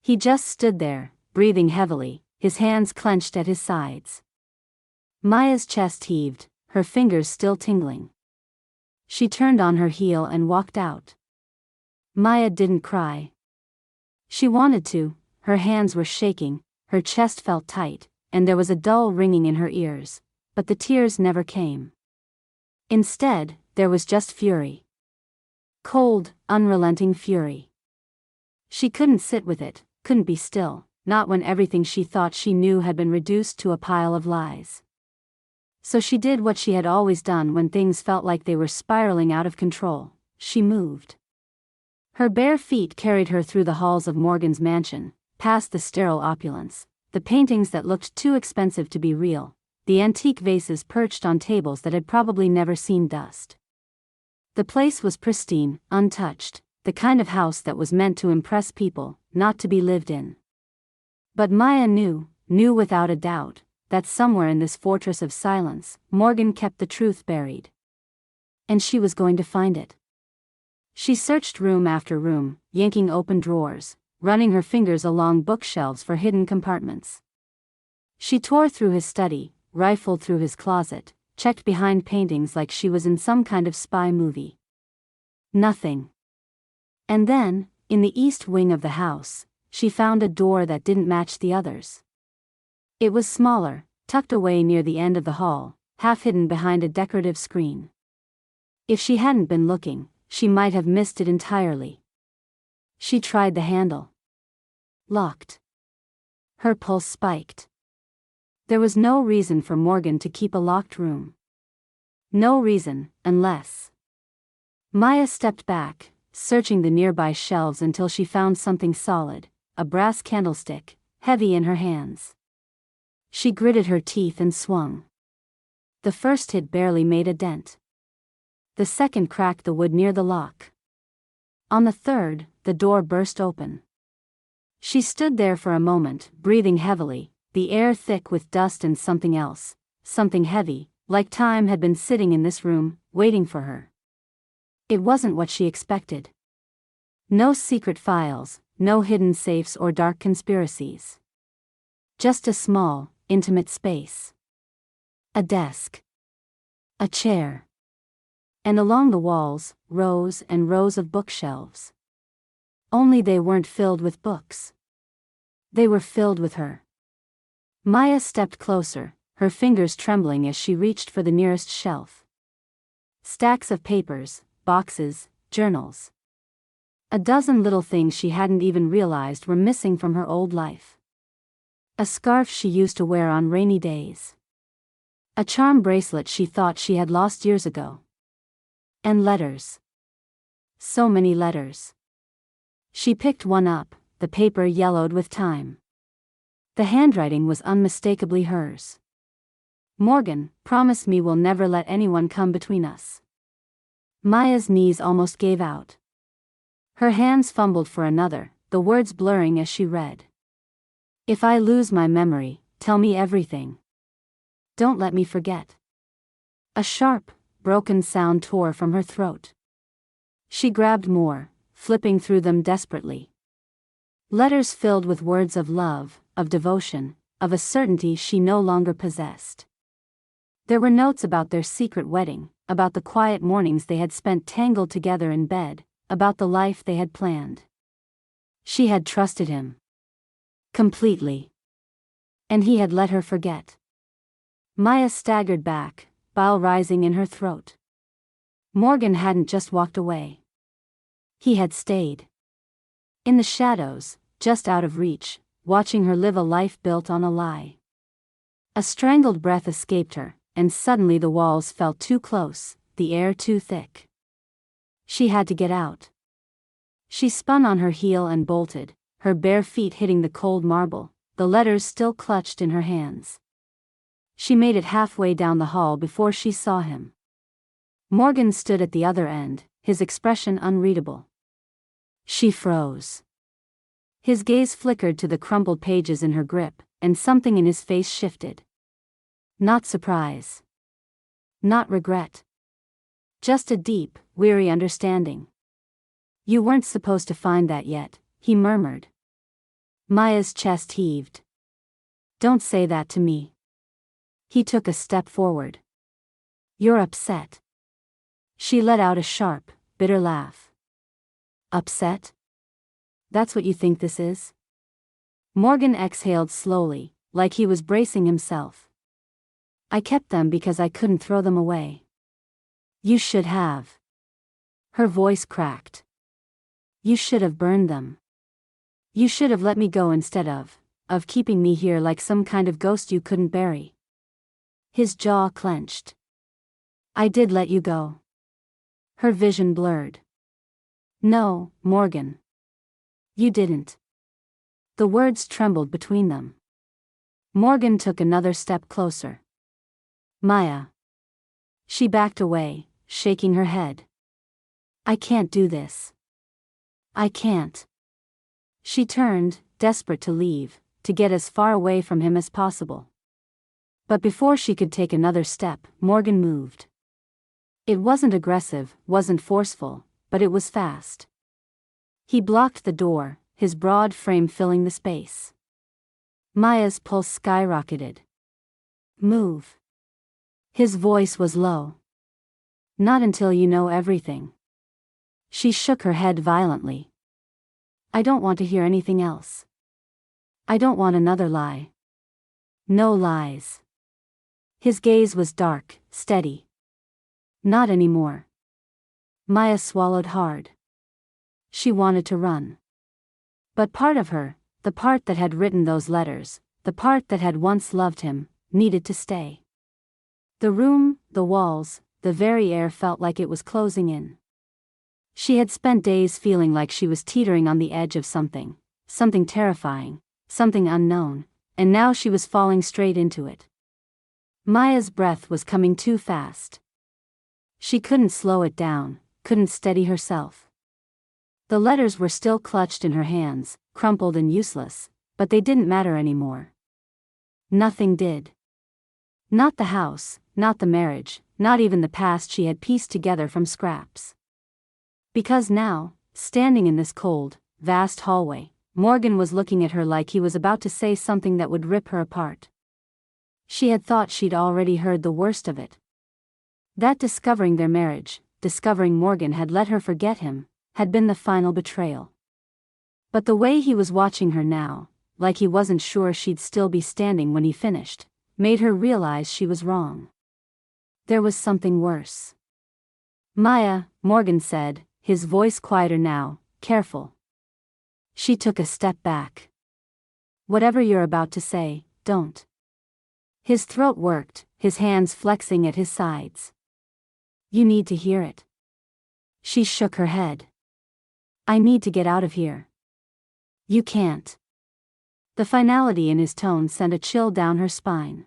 He just stood there, breathing heavily, his hands clenched at his sides. Maya's chest heaved, her fingers still tingling. She turned on her heel and walked out. Maya didn't cry. She wanted to, her hands were shaking, her chest felt tight, and there was a dull ringing in her ears, but the tears never came. Instead, there was just fury. Cold, unrelenting fury. She couldn't sit with it, couldn't be still, not when everything she thought she knew had been reduced to a pile of lies. So she did what she had always done when things felt like they were spiraling out of control. She moved. Her bare feet carried her through the halls of Morgan's mansion, past the sterile opulence, the paintings that looked too expensive to be real, the antique vases perched on tables that had probably never seen dust. The place was pristine, untouched, the kind of house that was meant to impress people, not to be lived in. But Maya knew without a doubt, that somewhere in this fortress of silence, Morgan kept the truth buried. And she was going to find it. She searched room after room, yanking open drawers, running her fingers along bookshelves for hidden compartments. She tore through his study, rifled through his closet, checked behind paintings like she was in some kind of spy movie. Nothing. And then, in the east wing of the house, she found a door that didn't match the others. It was smaller, tucked away near the end of the hall, half hidden behind a decorative screen. If she hadn't been looking, she might have missed it entirely. She tried the handle. Locked. Her pulse spiked. There was no reason for Morgan to keep a locked room. No reason, unless... Maya stepped back, searching the nearby shelves until she found something solid, a brass candlestick, heavy in her hands. She gritted her teeth and swung. The first hit barely made a dent. The second cracked the wood near the lock. On the third, the door burst open. She stood there for a moment, breathing heavily, the air thick with dust and something else, something heavy, like time had been sitting in this room, waiting for her. It wasn't what she expected. No secret files, no hidden safes or dark conspiracies. Just a small, intimate space. A desk. A chair. And along the walls, rows and rows of bookshelves. Only they weren't filled with books. They were filled with her. Maya stepped closer, her fingers trembling as she reached for the nearest shelf. Stacks of papers, boxes, journals. A dozen little things she hadn't even realized were missing from her old life. A scarf she used to wear on rainy days. A charm bracelet she thought she had lost years ago. And letters. So many letters. She picked one up, the paper yellowed with time. The handwriting was unmistakably hers. Morgan, promise me we'll never let anyone come between us. Maya's knees almost gave out. Her hands fumbled for another, the words blurring as she read. If I lose my memory, tell me everything. Don't let me forget. A sharp, broken sound tore from her throat. She grabbed more, flipping through them desperately. Letters filled with words of love, of devotion, of a certainty she no longer possessed. There were notes about their secret wedding, about the quiet mornings they had spent tangled together in bed, about the life they had planned. She had trusted him completely. And he had let her forget. Maya staggered back, bile rising in her throat. Morgan hadn't just walked away. He had stayed. In the shadows, just out of reach, watching her live a life built on a lie. A strangled breath escaped her, and suddenly the walls felt too close, the air too thick. She had to get out. She spun on her heel and bolted, her bare feet hitting the cold marble, the letters still clutched in her hands. She made it halfway down the hall before she saw him. Morgan stood at the other end, his expression unreadable. She froze. His gaze flickered to the crumpled pages in her grip, and something in his face shifted. Not surprise. Not regret. Just a deep, weary understanding. You weren't supposed to find that yet, he murmured. Maya's chest heaved. Don't say that to me. He took a step forward. You're upset. She let out a sharp, bitter laugh. Upset? That's what you think this is? Morgan exhaled slowly, like he was bracing himself. I kept them because I couldn't throw them away. You should have. Her voice cracked. You should have burned them. You should have let me go instead of keeping me here like some kind of ghost you couldn't bury. His jaw clenched. I did let you go. Her vision blurred. No, Morgan. You didn't. The words trembled between them. Morgan took another step closer. Maya. She backed away, shaking her head. I can't do this. I can't. She turned, desperate to leave, to get as far away from him as possible. But before she could take another step, Morgan moved. It wasn't aggressive, wasn't forceful, but it was fast. He blocked the door, his broad frame filling the space. Maya's pulse skyrocketed. Move. His voice was low. Not until you know everything. She shook her head violently. I don't want to hear anything else. I don't want another lie. No lies. His gaze was dark, steady. Not anymore. Maya swallowed hard. She wanted to run. But part of her, the part that had written those letters, the part that had once loved him, needed to stay. The room, the walls, the very air felt like it was closing in. She had spent days feeling like she was teetering on the edge of something terrifying, something unknown, and now she was falling straight into it. Maya's breath was coming too fast. She couldn't slow it down, couldn't steady herself. The letters were still clutched in her hands, crumpled and useless, but they didn't matter anymore. Nothing did. Not the house, not the marriage, not even the past she had pieced together from scraps. Because now, standing in this cold, vast hallway, Morgan was looking at her like he was about to say something that would rip her apart. She had thought she'd already heard the worst of it. That discovering their marriage, discovering Morgan had let her forget him, had been the final betrayal. But the way he was watching her now, like he wasn't sure she'd still be standing when he finished, made her realize she was wrong. There was something worse. Maya, Morgan said, his voice quieter now, careful. She took a step back. Whatever you're about to say, don't. His throat worked, his hands flexing at his sides. You need to hear it. She shook her head. I need to get out of here. You can't. The finality in his tone sent a chill down her spine.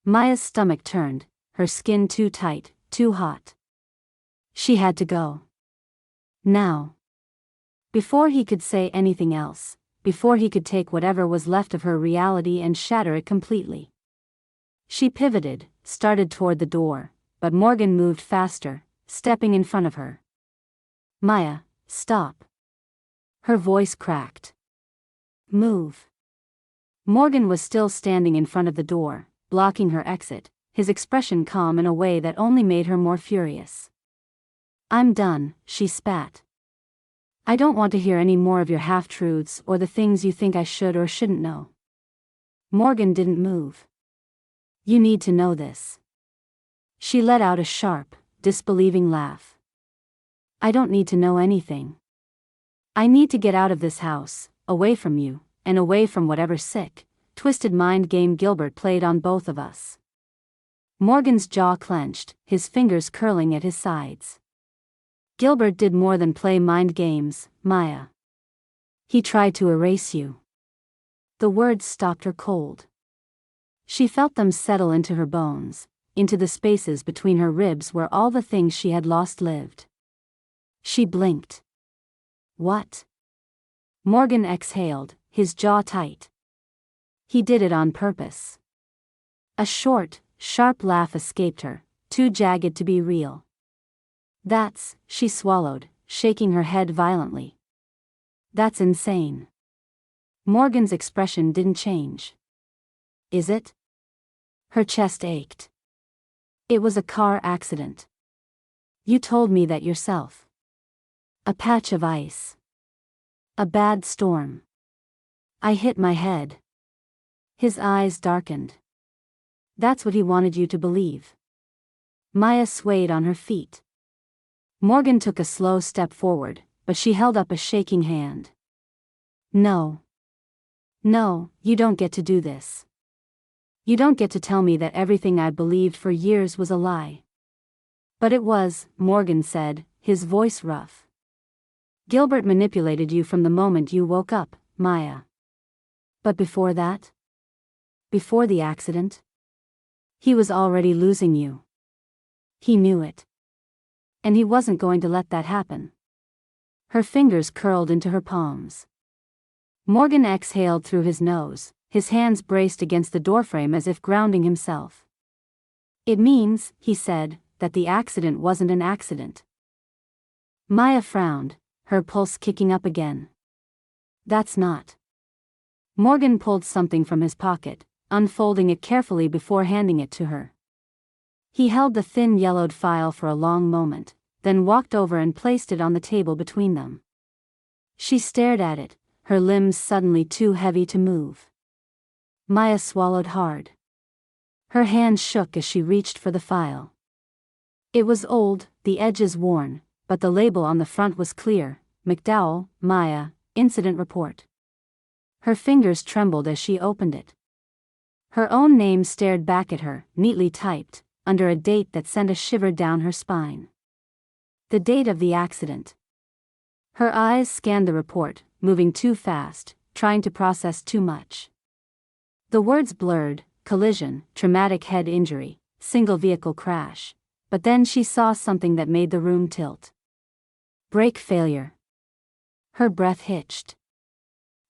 Maya's stomach turned, her skin too tight, too hot. She had to go. Now. Before he could say anything else, before he could take whatever was left of her reality and shatter it completely. She pivoted, started toward the door, but Morgan moved faster, stepping in front of her. Maya, Stop. Her voice cracked. Move. Morgan was still standing in front of the door, blocking her exit, his expression calm in a way that only made her more furious. I'm done, she spat. I don't want to hear any more of your half-truths or the things you think I should or shouldn't know. Morgan didn't move. You need to know this. She let out a sharp, disbelieving laugh. I don't need to know anything. I need to get out of this house, away from you, and away from whatever sick, twisted mind game Gilbert played on both of us. Morgan's jaw clenched, his fingers curling at his sides. Gilbert did more than play mind games, Maya. He tried to erase you. The words stopped her cold. She felt them settle into her bones, into the spaces between her ribs where all the things she had lost lived. She blinked. What? Morgan exhaled, his jaw tight. He did it on purpose. A short, sharp laugh escaped her, too jagged to be real. That's, she swallowed, shaking her head violently. That's insane. Morgan's expression didn't change. Is it? Her chest ached. It was a car accident. You told me that yourself. A patch of ice. A bad storm. I hit my head. His eyes darkened. That's what he wanted you to believe. Maya swayed on her feet. Morgan took a slow step forward, but she held up a shaking hand. No. No, you don't get to do this. You don't get to tell me that everything I believed for years was a lie. But it was, Morgan said, his voice rough. Gilbert manipulated you from the moment you woke up, Maya. But before that? Before the accident? He was already losing you. He knew it. And he wasn't going to let that happen. Her fingers curled into her palms. Morgan exhaled through his nose, his hands braced against the doorframe as if grounding himself. It means, he said, that the accident wasn't an accident. Maya frowned, her pulse kicking up again. That's not. Morgan pulled something from his pocket, unfolding it carefully before handing it to her. He held the thin yellowed file for a long moment, then walked over and placed it on the table between them. She stared at it, her limbs suddenly too heavy to move. Maya swallowed hard. Her hand shook as she reached for the file. It was old, the edges worn, but the label on the front was clear: McDowell, Maya, Incident Report. Her fingers trembled as she opened it. Her own name stared back at her, neatly typed, under a date that sent a shiver down her spine. The date of the accident. Her eyes scanned the report, moving too fast, trying to process too much. The words blurred: collision, traumatic head injury, single vehicle crash. But then she saw something that made the room tilt. Brake failure. Her breath hitched.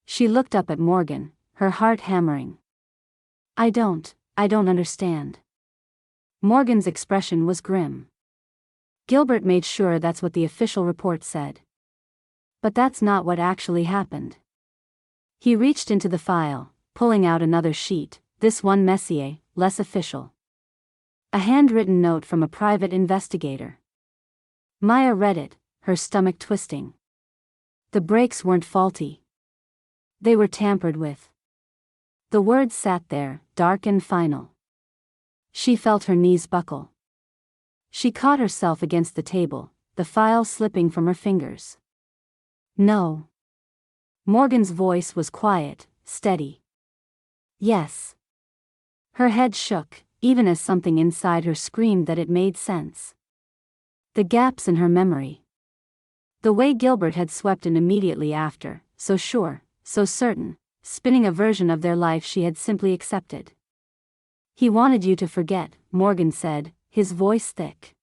She looked up at Morgan, her heart hammering. I don't understand. Morgan's expression was grim. Gilbert made sure that's what the official report said. But that's not what actually happened. He reached into the file, pulling out another sheet, this one messier, less official. A handwritten note from a private investigator. Maya read it, her stomach twisting. The brakes weren't faulty. They were tampered with. The words sat there, dark and final. She felt her knees buckle. She caught herself against the table, the file slipping from her fingers. No. Morgan's voice was quiet, steady. Yes. Her head shook, even as something inside her screamed that it made sense. The gaps in her memory. The way Gilbert had swept in immediately after, so sure, so certain, spinning a version of their life she had simply accepted. He wanted you to forget, Morgan said, his voice thick.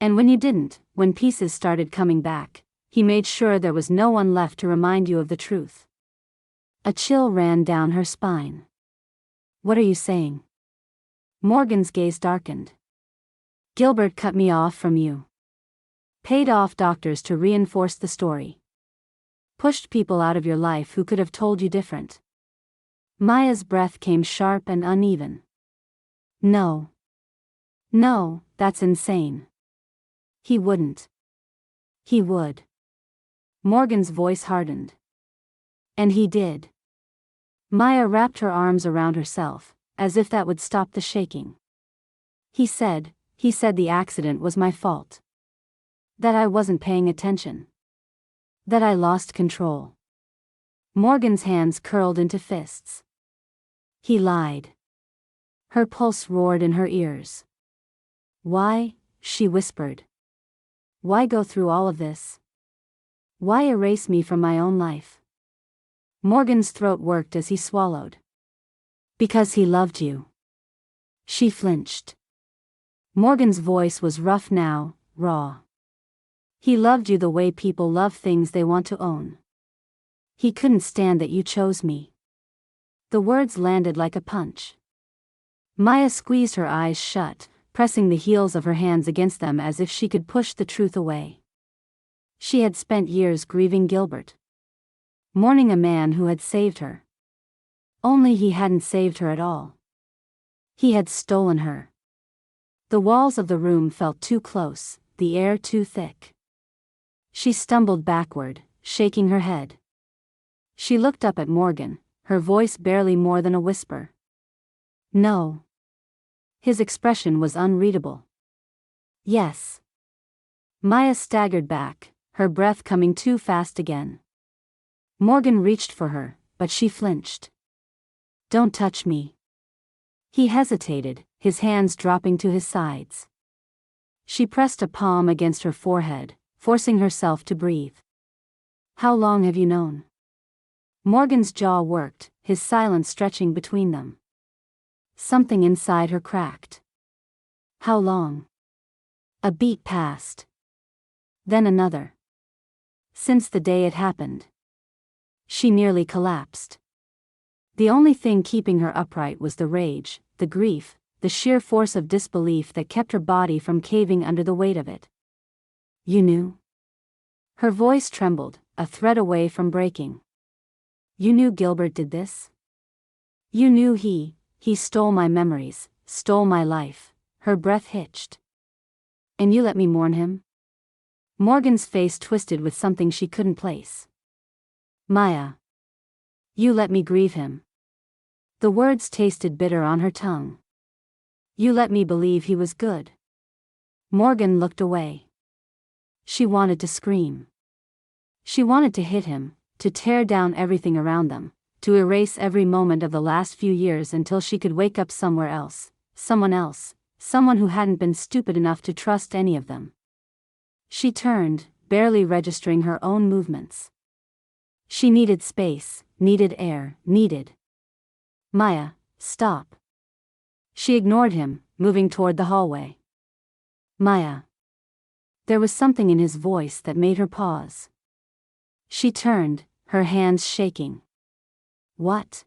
And when you didn't, when pieces started coming back, he made sure there was no one left to remind you of the truth. A chill ran down her spine. What are you saying? Morgan's gaze darkened. Gilbert cut me off from you. Paid off doctors to reinforce the story. Pushed people out of your life who could have told you different. Maya's breath came sharp and uneven. No. No, that's insane. He wouldn't. He would. Morgan's voice hardened. And he did. Maya wrapped her arms around herself, as if that would stop the shaking. He said the accident was my fault. That I wasn't paying attention. That I lost control. Morgan's hands curled into fists. He lied. Her pulse roared in her ears. Why, she whispered. Why go through all of this? Why erase me from my own life? Morgan's throat worked as he swallowed. Because he loved you. She flinched. Morgan's voice was rough now, raw. He loved you the way people love things they want to own. He couldn't stand that you chose me. The words landed like a punch. Maya squeezed her eyes shut, pressing the heels of her hands against them as if she could push the truth away. She had spent years grieving Gilbert. Mourning a man who had saved her. Only he hadn't saved her at all. He had stolen her. The walls of the room felt too close, the air too thick. She stumbled backward, shaking her head. She looked up at Morgan, her voice barely more than a whisper. No. His expression was unreadable. Yes. Maya staggered back, her breath coming too fast again. Morgan reached for her, but she flinched. Don't touch me. He hesitated, his hands dropping to his sides. She pressed a palm against her forehead, forcing herself to breathe. How long have you known? Morgan's jaw worked, his silence stretching between them. Something inside her cracked. How long? A beat passed. Then another. Since the day it happened. She nearly collapsed. The only thing keeping her upright was the rage, the grief, the sheer force of disbelief that kept her body from caving under the weight of it. You knew? Her voice trembled, a thread away from breaking. You knew Gilbert did this? You knew he stole my memories, stole my life. Her breath hitched. And you let me mourn him? Morgan's face twisted with something she couldn't place. Maya. You let me grieve him. The words tasted bitter on her tongue. You let me believe he was good. Morgan looked away. She wanted to scream. She wanted to hit him, to tear down everything around them, to erase every moment of the last few years until she could wake up somewhere else, someone who hadn't been stupid enough to trust any of them. She turned, barely registering her own movements. She needed space, needed air, needed. Maya, stop. She ignored him, moving toward the hallway. Maya. There was something in his voice that made her pause. She turned, her hands shaking. What?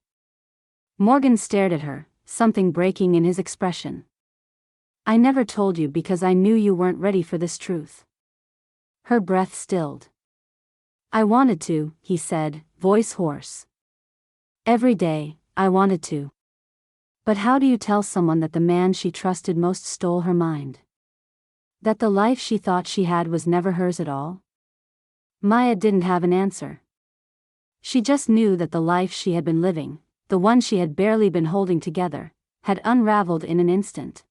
Morgan stared at her, something breaking in his expression. I never told you because I knew you weren't ready for this truth. Her breath stilled. I wanted to, he said, voice hoarse. Every day, I wanted to. But how do you tell someone that the man she trusted most stole her mind? That the life she thought she had was never hers at all? Maya didn't have an answer. She just knew that the life she had been living, the one she had barely been holding together, had unraveled in an instant.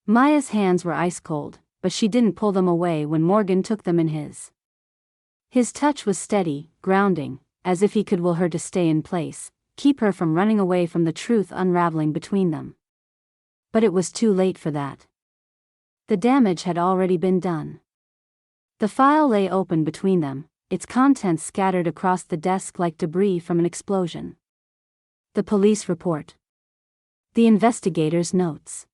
Maya's hands were ice cold, but she didn't pull them away when Morgan took them in his. His touch was steady, grounding, as if he could will her to stay in place, keep her from running away from the truth unraveling between them. But it was too late for that. The damage had already been done. The file lay open between them, its contents scattered across the desk like debris from an explosion. The police report. The investigator's notes.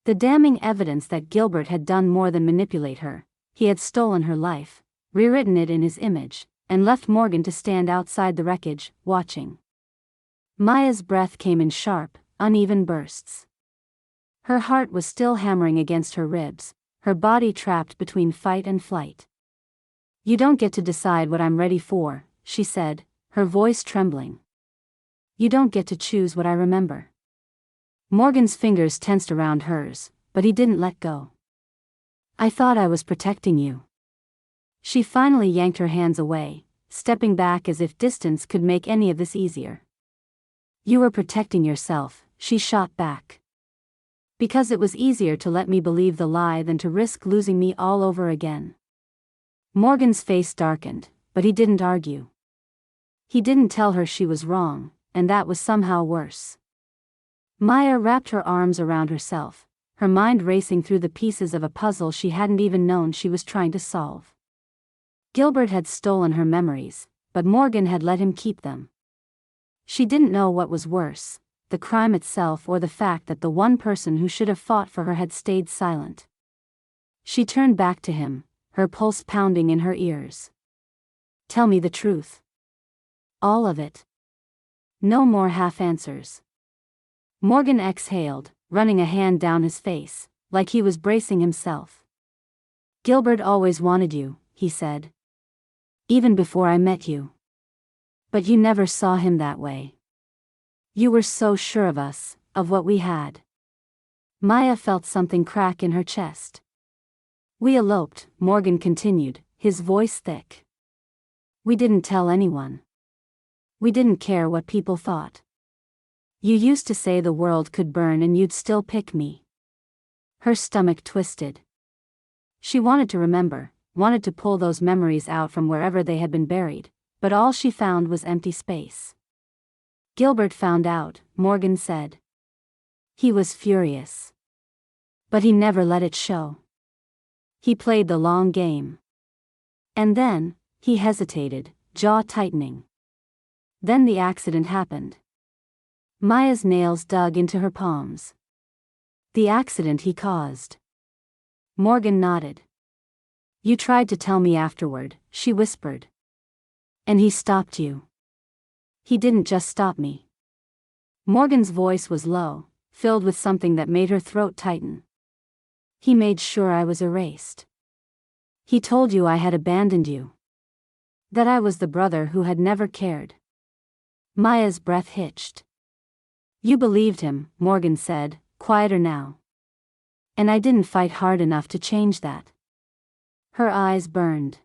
The damning evidence that Gilbert had done more than manipulate her. He had stolen her life, rewritten it in his image, and left Morgan to stand outside the wreckage, watching. Maya's breath came in sharp, uneven bursts. Her heart was still hammering against her ribs, her body trapped between fight and flight. "You don't get to decide what I'm ready for," she said, her voice trembling. "You don't get to choose what I remember." Morgan's fingers tensed around hers, but he didn't let go. "I thought I was protecting you." She finally yanked her hands away, stepping back as if distance could make any of this easier. "You were protecting yourself," she shot back. "Because it was easier to let me believe the lie than to risk losing me all over again." Morgan's face darkened, but he didn't argue. He didn't tell her she was wrong, and that was somehow worse. Maya wrapped her arms around herself, her mind racing through the pieces of a puzzle she hadn't even known she was trying to solve. Gilbert had stolen her memories, but Morgan had let him keep them. She didn't know what was worse, the crime itself or the fact that the one person who should have fought for her had stayed silent. She turned back to him, her pulse pounding in her ears. "Tell me the truth. All of it. No more half answers." Morgan exhaled, running a hand down his face, like he was bracing himself. "Gilbert always wanted you," he said. "Even before I met you. But you never saw him that way. You were so sure of us, of what we had." Maya felt something crack in her chest. "We eloped," Morgan continued, his voice thick. "We didn't tell anyone. We didn't care what people thought. You used to say the world could burn and you'd still pick me." Her stomach twisted. She wanted to remember, wanted to pull those memories out from wherever they had been buried, but all she found was empty space. "Gilbert found out," Morgan said. "He was furious. But he never let it show. He played the long game. And then," he hesitated, jaw tightening. "Then the accident happened." Maya's nails dug into her palms. "The accident he caused." Morgan nodded. "You tried to tell me afterward," she whispered. "And he stopped you." "He didn't just stop me." Morgan's voice was low, filled with something that made her throat tighten. "He made sure I was erased. He told you I had abandoned you. That I was the brother who had never cared." Maya's breath hitched. "You believed him," Morgan said, quieter now. "And I didn't fight hard enough to change that." Her eyes burned.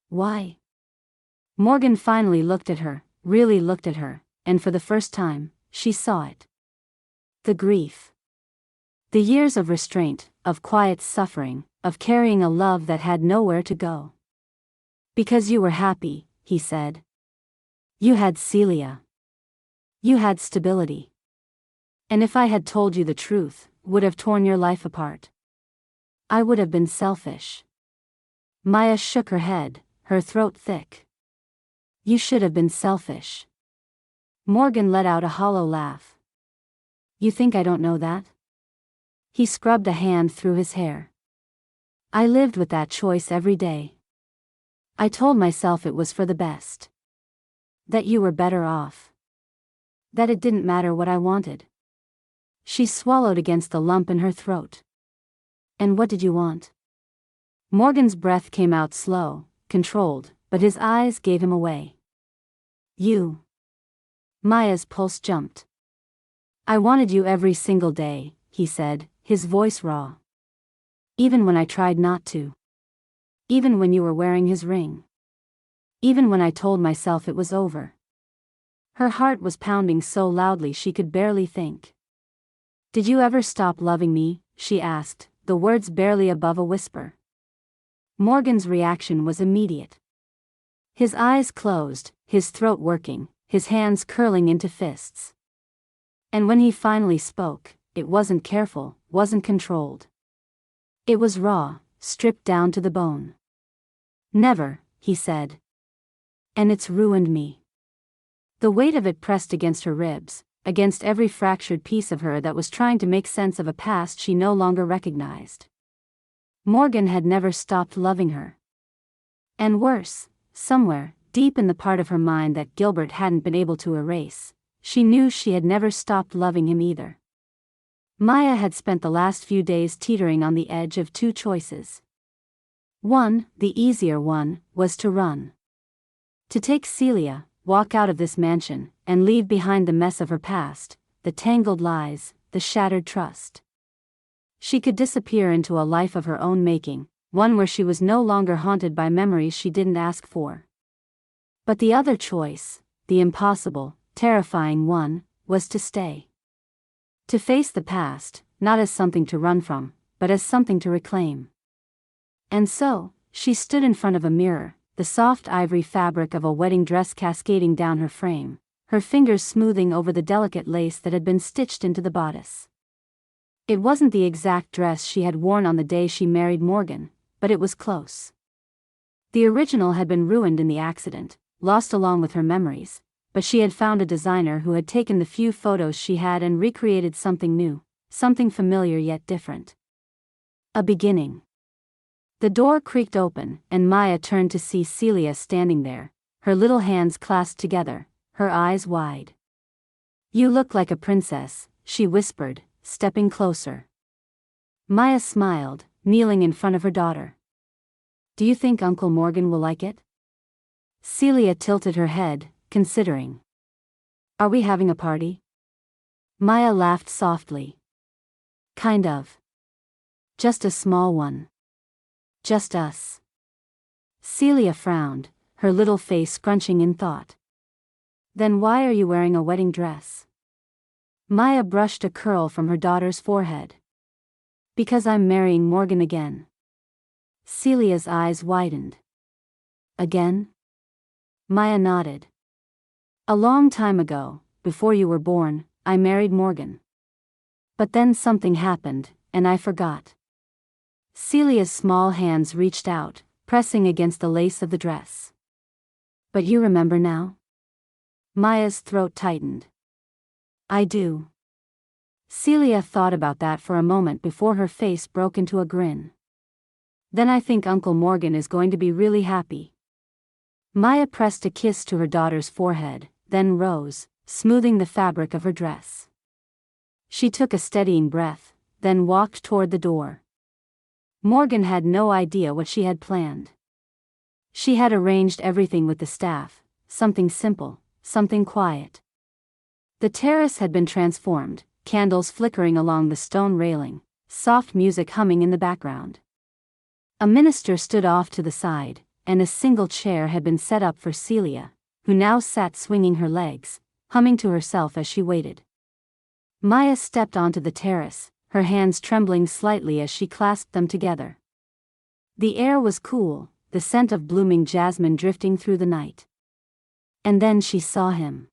"Why?" Morgan finally looked at her, really looked at her, and for the first time, she saw it. The grief. The years of restraint, of quiet suffering, of carrying a love that had nowhere to go. "Because you were happy," he said. "You had Celia. You had stability. And if I had told you the truth, would have torn your life apart. I would have been selfish." Maya shook her head, her throat thick. "You should have been selfish." Morgan let out a hollow laugh. "You think I don't know that?" He scrubbed a hand through his hair. "I lived with that choice every day. I told myself it was for the best. That you were better off. That it didn't matter what I wanted." She swallowed against the lump in her throat. "And what did you want?" Morgan's breath came out slow, controlled, but his eyes gave him away. "You." Maya's pulse jumped. "I wanted you every single day," he said, his voice raw. "Even when I tried not to. Even when you were wearing his ring. Even when I told myself it was over." Her heart was pounding so loudly she could barely think. "Did you ever stop loving me?" she asked, the words barely above a whisper. Morgan's reaction was immediate. His eyes closed, his throat working, his hands curling into fists. And when he finally spoke, it wasn't careful, wasn't controlled. It was raw, stripped down to the bone. "Never," he said. "And it's ruined me." The weight of it pressed against her ribs, against every fractured piece of her that was trying to make sense of a past she no longer recognized. Morgan had never stopped loving her. And worse, somewhere, deep in the part of her mind that Gilbert hadn't been able to erase, she knew she had never stopped loving him either. Maya had spent the last few days teetering on the edge of two choices. One, the easier one, was to run. To take Celia, walk out of this mansion, and leave behind the mess of her past, the tangled lies, the shattered trust. She could disappear into a life of her own making, one where she was no longer haunted by memories she didn't ask for. But the other choice, the impossible, terrifying one, was to stay. To face the past, not as something to run from, but as something to reclaim. And so, she stood in front of a mirror, the soft ivory fabric of a wedding dress cascading down her frame, her fingers smoothing over the delicate lace that had been stitched into the bodice. It wasn't the exact dress she had worn on the day she married Morgan, but it was close. The original had been ruined in the accident, lost along with her memories, but she had found a designer who had taken the few photos she had and recreated something new, something familiar yet different. A beginning. The door creaked open, and Maya turned to see Celia standing there, her little hands clasped together, her eyes wide. "You look like a princess," she whispered, stepping closer. Maya smiled, kneeling in front of her daughter. "Do you think Uncle Morgan will like it?" Celia tilted her head, considering. "Are we having a party?" Maya laughed softly. "Kind of. Just a small one. Just us." Celia frowned, her little face scrunching in thought. "Then why are you wearing a wedding dress?" Maya brushed a curl from her daughter's forehead. "Because I'm marrying Morgan again." Celia's eyes widened. "Again?" Maya nodded. "A long time ago, before you were born, I married Morgan. But then something happened, and I forgot." Celia's small hands reached out, pressing against the lace of the dress. "But you remember now?" Maya's throat tightened. "I do." Celia thought about that for a moment before her face broke into a grin. "Then I think Uncle Morgan is going to be really happy." Maya pressed a kiss to her daughter's forehead, then rose, smoothing the fabric of her dress. She took a steadying breath, then walked toward the door. Morgan had no idea what she had planned. She had arranged everything with the staff, something simple, something quiet. The terrace had been transformed, candles flickering along the stone railing, soft music humming in the background. A minister stood off to the side, and a single chair had been set up for Celia, who now sat swinging her legs, humming to herself as she waited. Maya stepped onto the terrace, her hands trembling slightly as she clasped them together. The air was cool, the scent of blooming jasmine drifting through the night. And then she saw him.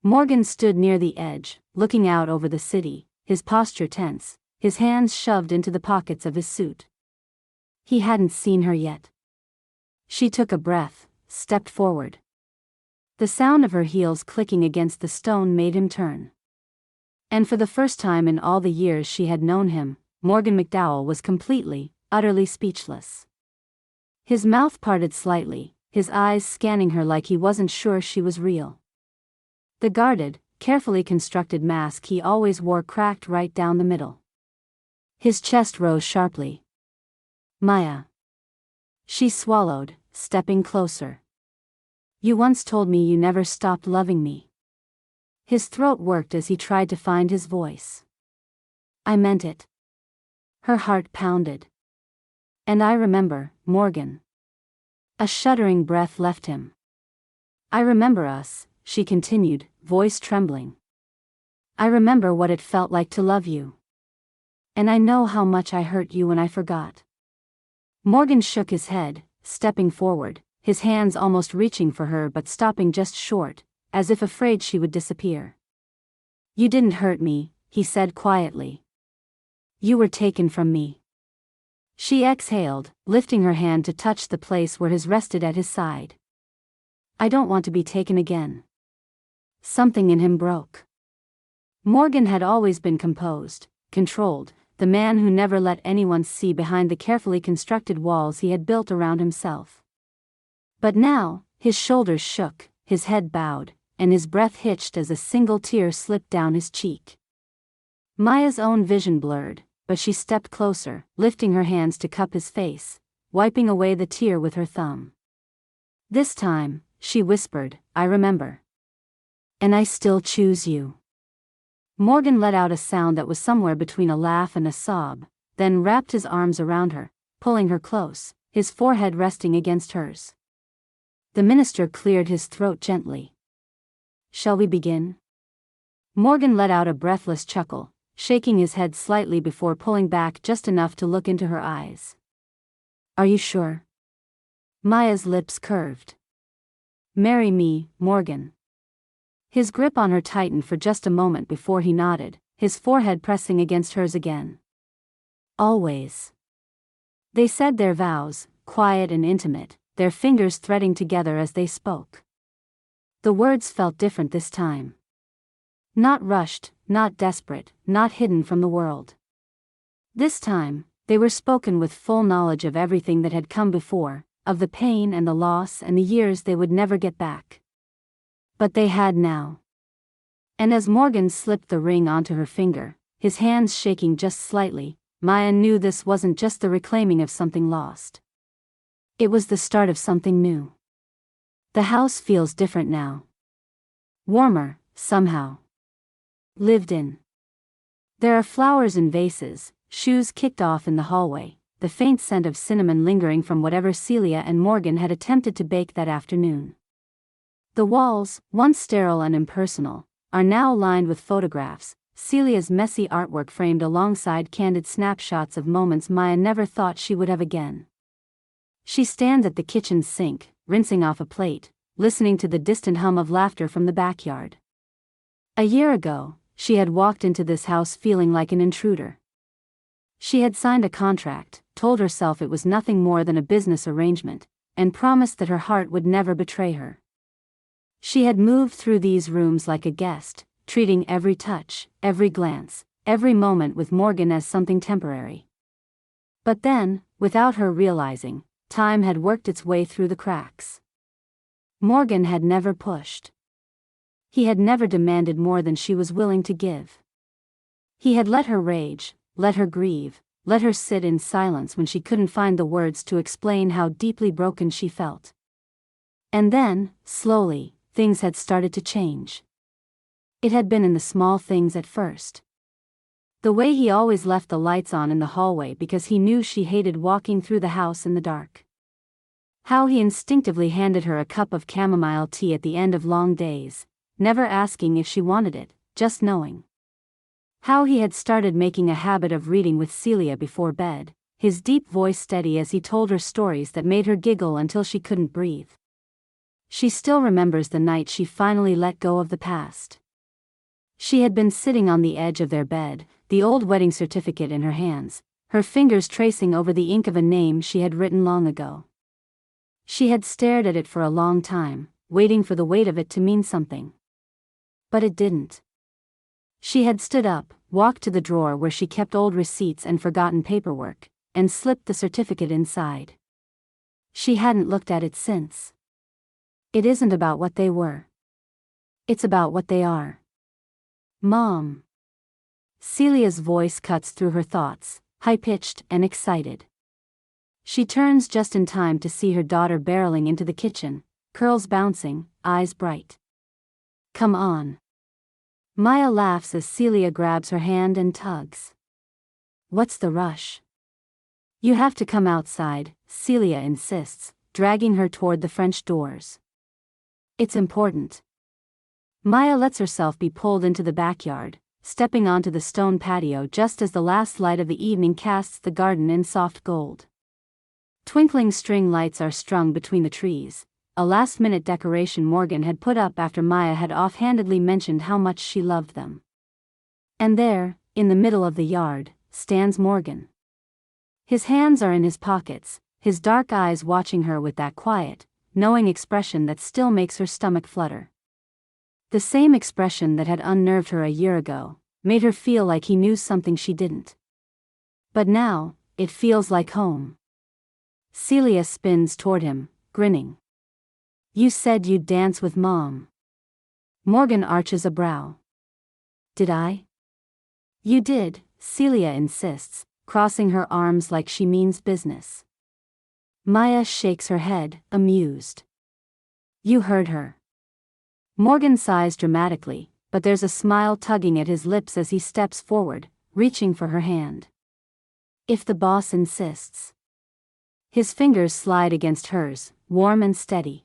Morgan stood near the edge, looking out over the city, his posture tense, his hands shoved into the pockets of his suit. He hadn't seen her yet. She took a breath, stepped forward. The sound of her heels clicking against the stone made him turn. And for the first time in all the years she had known him, Morgan McDowell was completely, utterly speechless. His mouth parted slightly, his eyes scanning her like he wasn't sure she was real. The guarded, carefully constructed mask he always wore cracked right down the middle. His chest rose sharply. "Maya." She swallowed, stepping closer. "You once told me you never stopped loving me." His throat worked as he tried to find his voice. "I meant it." Her heart pounded. "And I remember, Morgan." A shuddering breath left him. "I remember us," she continued, voice trembling. "I remember what it felt like to love you. And I know how much I hurt you when I forgot." Morgan shook his head, stepping forward, his hands almost reaching for her but stopping just short, as if afraid she would disappear. "You didn't hurt me," he said quietly. "You were taken from me." She exhaled, lifting her hand to touch the place where his rested at his side. "I don't want to be taken again." Something in him broke. Morgan had always been composed, controlled, the man who never let anyone see behind the carefully constructed walls he had built around himself. But now, his shoulders shook, his head bowed, and his breath hitched as a single tear slipped down his cheek. Maya's own vision blurred, but she stepped closer, lifting her hands to cup his face, wiping away the tear with her thumb. This time, she whispered, I remember. And I still choose you. Morgan let out a sound that was somewhere between a laugh and a sob, then wrapped his arms around her, pulling her close, his forehead resting against hers. The minister cleared his throat gently. Shall we begin? Morgan let out a breathless chuckle, shaking his head slightly before pulling back just enough to look into her eyes. Are you sure? Maya's lips curved. Marry me, Morgan. His grip on her tightened for just a moment before he nodded, his forehead pressing against hers again. Always. They said their vows, quiet and intimate, their fingers threading together as they spoke. The words felt different this time. Not rushed, not desperate, not hidden from the world. This time, they were spoken with full knowledge of everything that had come before, of the pain and the loss and the years they would never get back. But they had now. And as Morgan slipped the ring onto her finger, his hands shaking just slightly, Maya knew this wasn't just the reclaiming of something lost. It was the start of something new. The house feels different now. Warmer, somehow. Lived in. There are flowers in vases, shoes kicked off in the hallway, the faint scent of cinnamon lingering from whatever Celia and Morgan had attempted to bake that afternoon. The walls, once sterile and impersonal, are now lined with photographs, Celia's messy artwork framed alongside candid snapshots of moments Maya never thought she would have again. She stands at the kitchen sink, rinsing off a plate, listening to the distant hum of laughter from the backyard. A year ago, she had walked into this house feeling like an intruder. She had signed a contract, told herself it was nothing more than a business arrangement, and promised that her heart would never betray her. She had moved through these rooms like a guest, treating every touch, every glance, every moment with Morgan as something temporary. But then, without her realizing, time had worked its way through the cracks. Morgan had never pushed. He had never demanded more than she was willing to give. He had let her rage, let her grieve, let her sit in silence when she couldn't find the words to explain how deeply broken she felt. And then, slowly, things had started to change. It had been in the small things at first. The way he always left the lights on in the hallway because he knew she hated walking through the house in the dark. How he instinctively handed her a cup of chamomile tea at the end of long days, never asking if she wanted it, just knowing. How he had started making a habit of reading with Celia before bed, his deep voice steady as he told her stories that made her giggle until she couldn't breathe. She still remembers the night she finally let go of the past. She had been sitting on the edge of their bed, the old wedding certificate in her hands, her fingers tracing over the ink of a name she had written long ago. She had stared at it for a long time, waiting for the weight of it to mean something. But it didn't. She had stood up, walked to the drawer where she kept old receipts and forgotten paperwork, and slipped the certificate inside. She hadn't looked at it since. It isn't about what they were. It's about what they are. Mom. Celia's voice cuts through her thoughts, high-pitched and excited. She turns just in time to see her daughter barreling into the kitchen, curls bouncing, eyes bright. Come on. Maya laughs as Celia grabs her hand and tugs. What's the rush? You have to come outside, Celia insists, dragging her toward the French doors. It's important. Maya lets herself be pulled into the backyard, stepping onto the stone patio just as the last light of the evening casts the garden in soft gold. Twinkling string lights are strung between the trees, a last-minute decoration Morgan had put up after Maya had offhandedly mentioned how much she loved them. And there, in the middle of the yard, stands Morgan. His hands are in his pockets, his dark eyes watching her with that quiet, knowing expression that still makes her stomach flutter. The same expression that had unnerved her a year ago, made her feel like he knew something she didn't. But now, it feels like home. Celia spins toward him, grinning. You said you'd dance with Mom. Morgan arches a brow. Did I? You did, Celia insists, crossing her arms like she means business. Maya shakes her head, amused. You heard her. Morgan sighs dramatically, but there's a smile tugging at his lips as he steps forward, reaching for her hand. If the boss insists. His fingers slide against hers, warm and steady.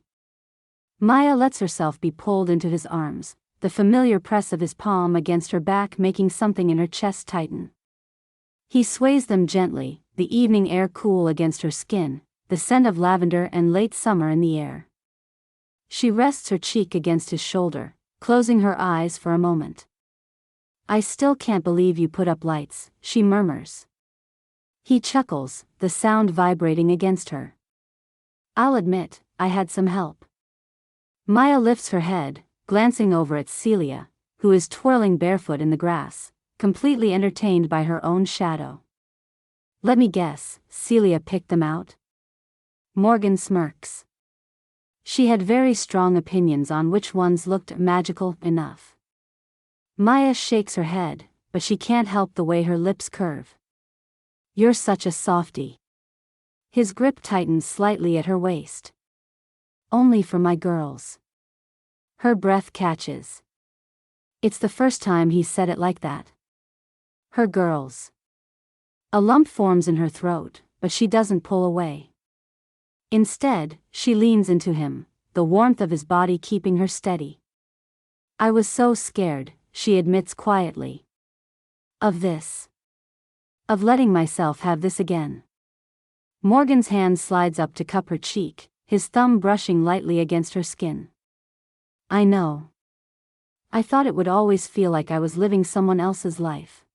Maya lets herself be pulled into his arms, the familiar press of his palm against her back making something in her chest tighten. He sways them gently, the evening air cool against her skin, the scent of lavender and late summer in the air. She rests her cheek against his shoulder, closing her eyes for a moment. I still can't believe you put up lights, she murmurs. He chuckles, the sound vibrating against her. I'll admit, I had some help. Maya lifts her head, glancing over at Celia, who is twirling barefoot in the grass, completely entertained by her own shadow. Let me guess, Celia picked them out? Morgan smirks. She had very strong opinions on which ones looked magical enough. Maya shakes her head, but she can't help the way her lips curve. You're such a softie. His grip tightens slightly at her waist. Only for my girls. Her breath catches. It's the first time he's said it like that. Her girls. A lump forms in her throat, but she doesn't pull away. Instead, she leans into him, the warmth of his body keeping her steady. I was so scared, she admits quietly. Of this. Of letting myself have this again. Morgan's hand slides up to cup her cheek, his thumb brushing lightly against her skin. I know. I thought it would always feel like I was living someone else's life.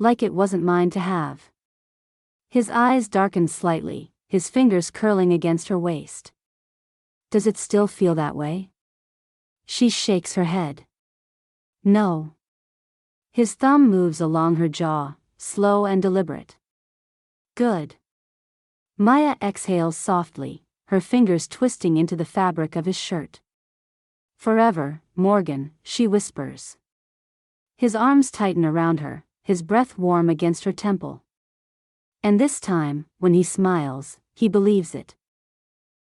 Like it wasn't mine to have. His eyes darken slightly, his fingers curling against her waist. Does it still feel that way? She shakes her head. No. His thumb moves along her jaw, slow and deliberate. Good. Maya exhales softly, her fingers twisting into the fabric of his shirt. Forever, Morgan, she whispers. His arms tighten around her, his breath warm against her temple. And this time, when he smiles, he believes it.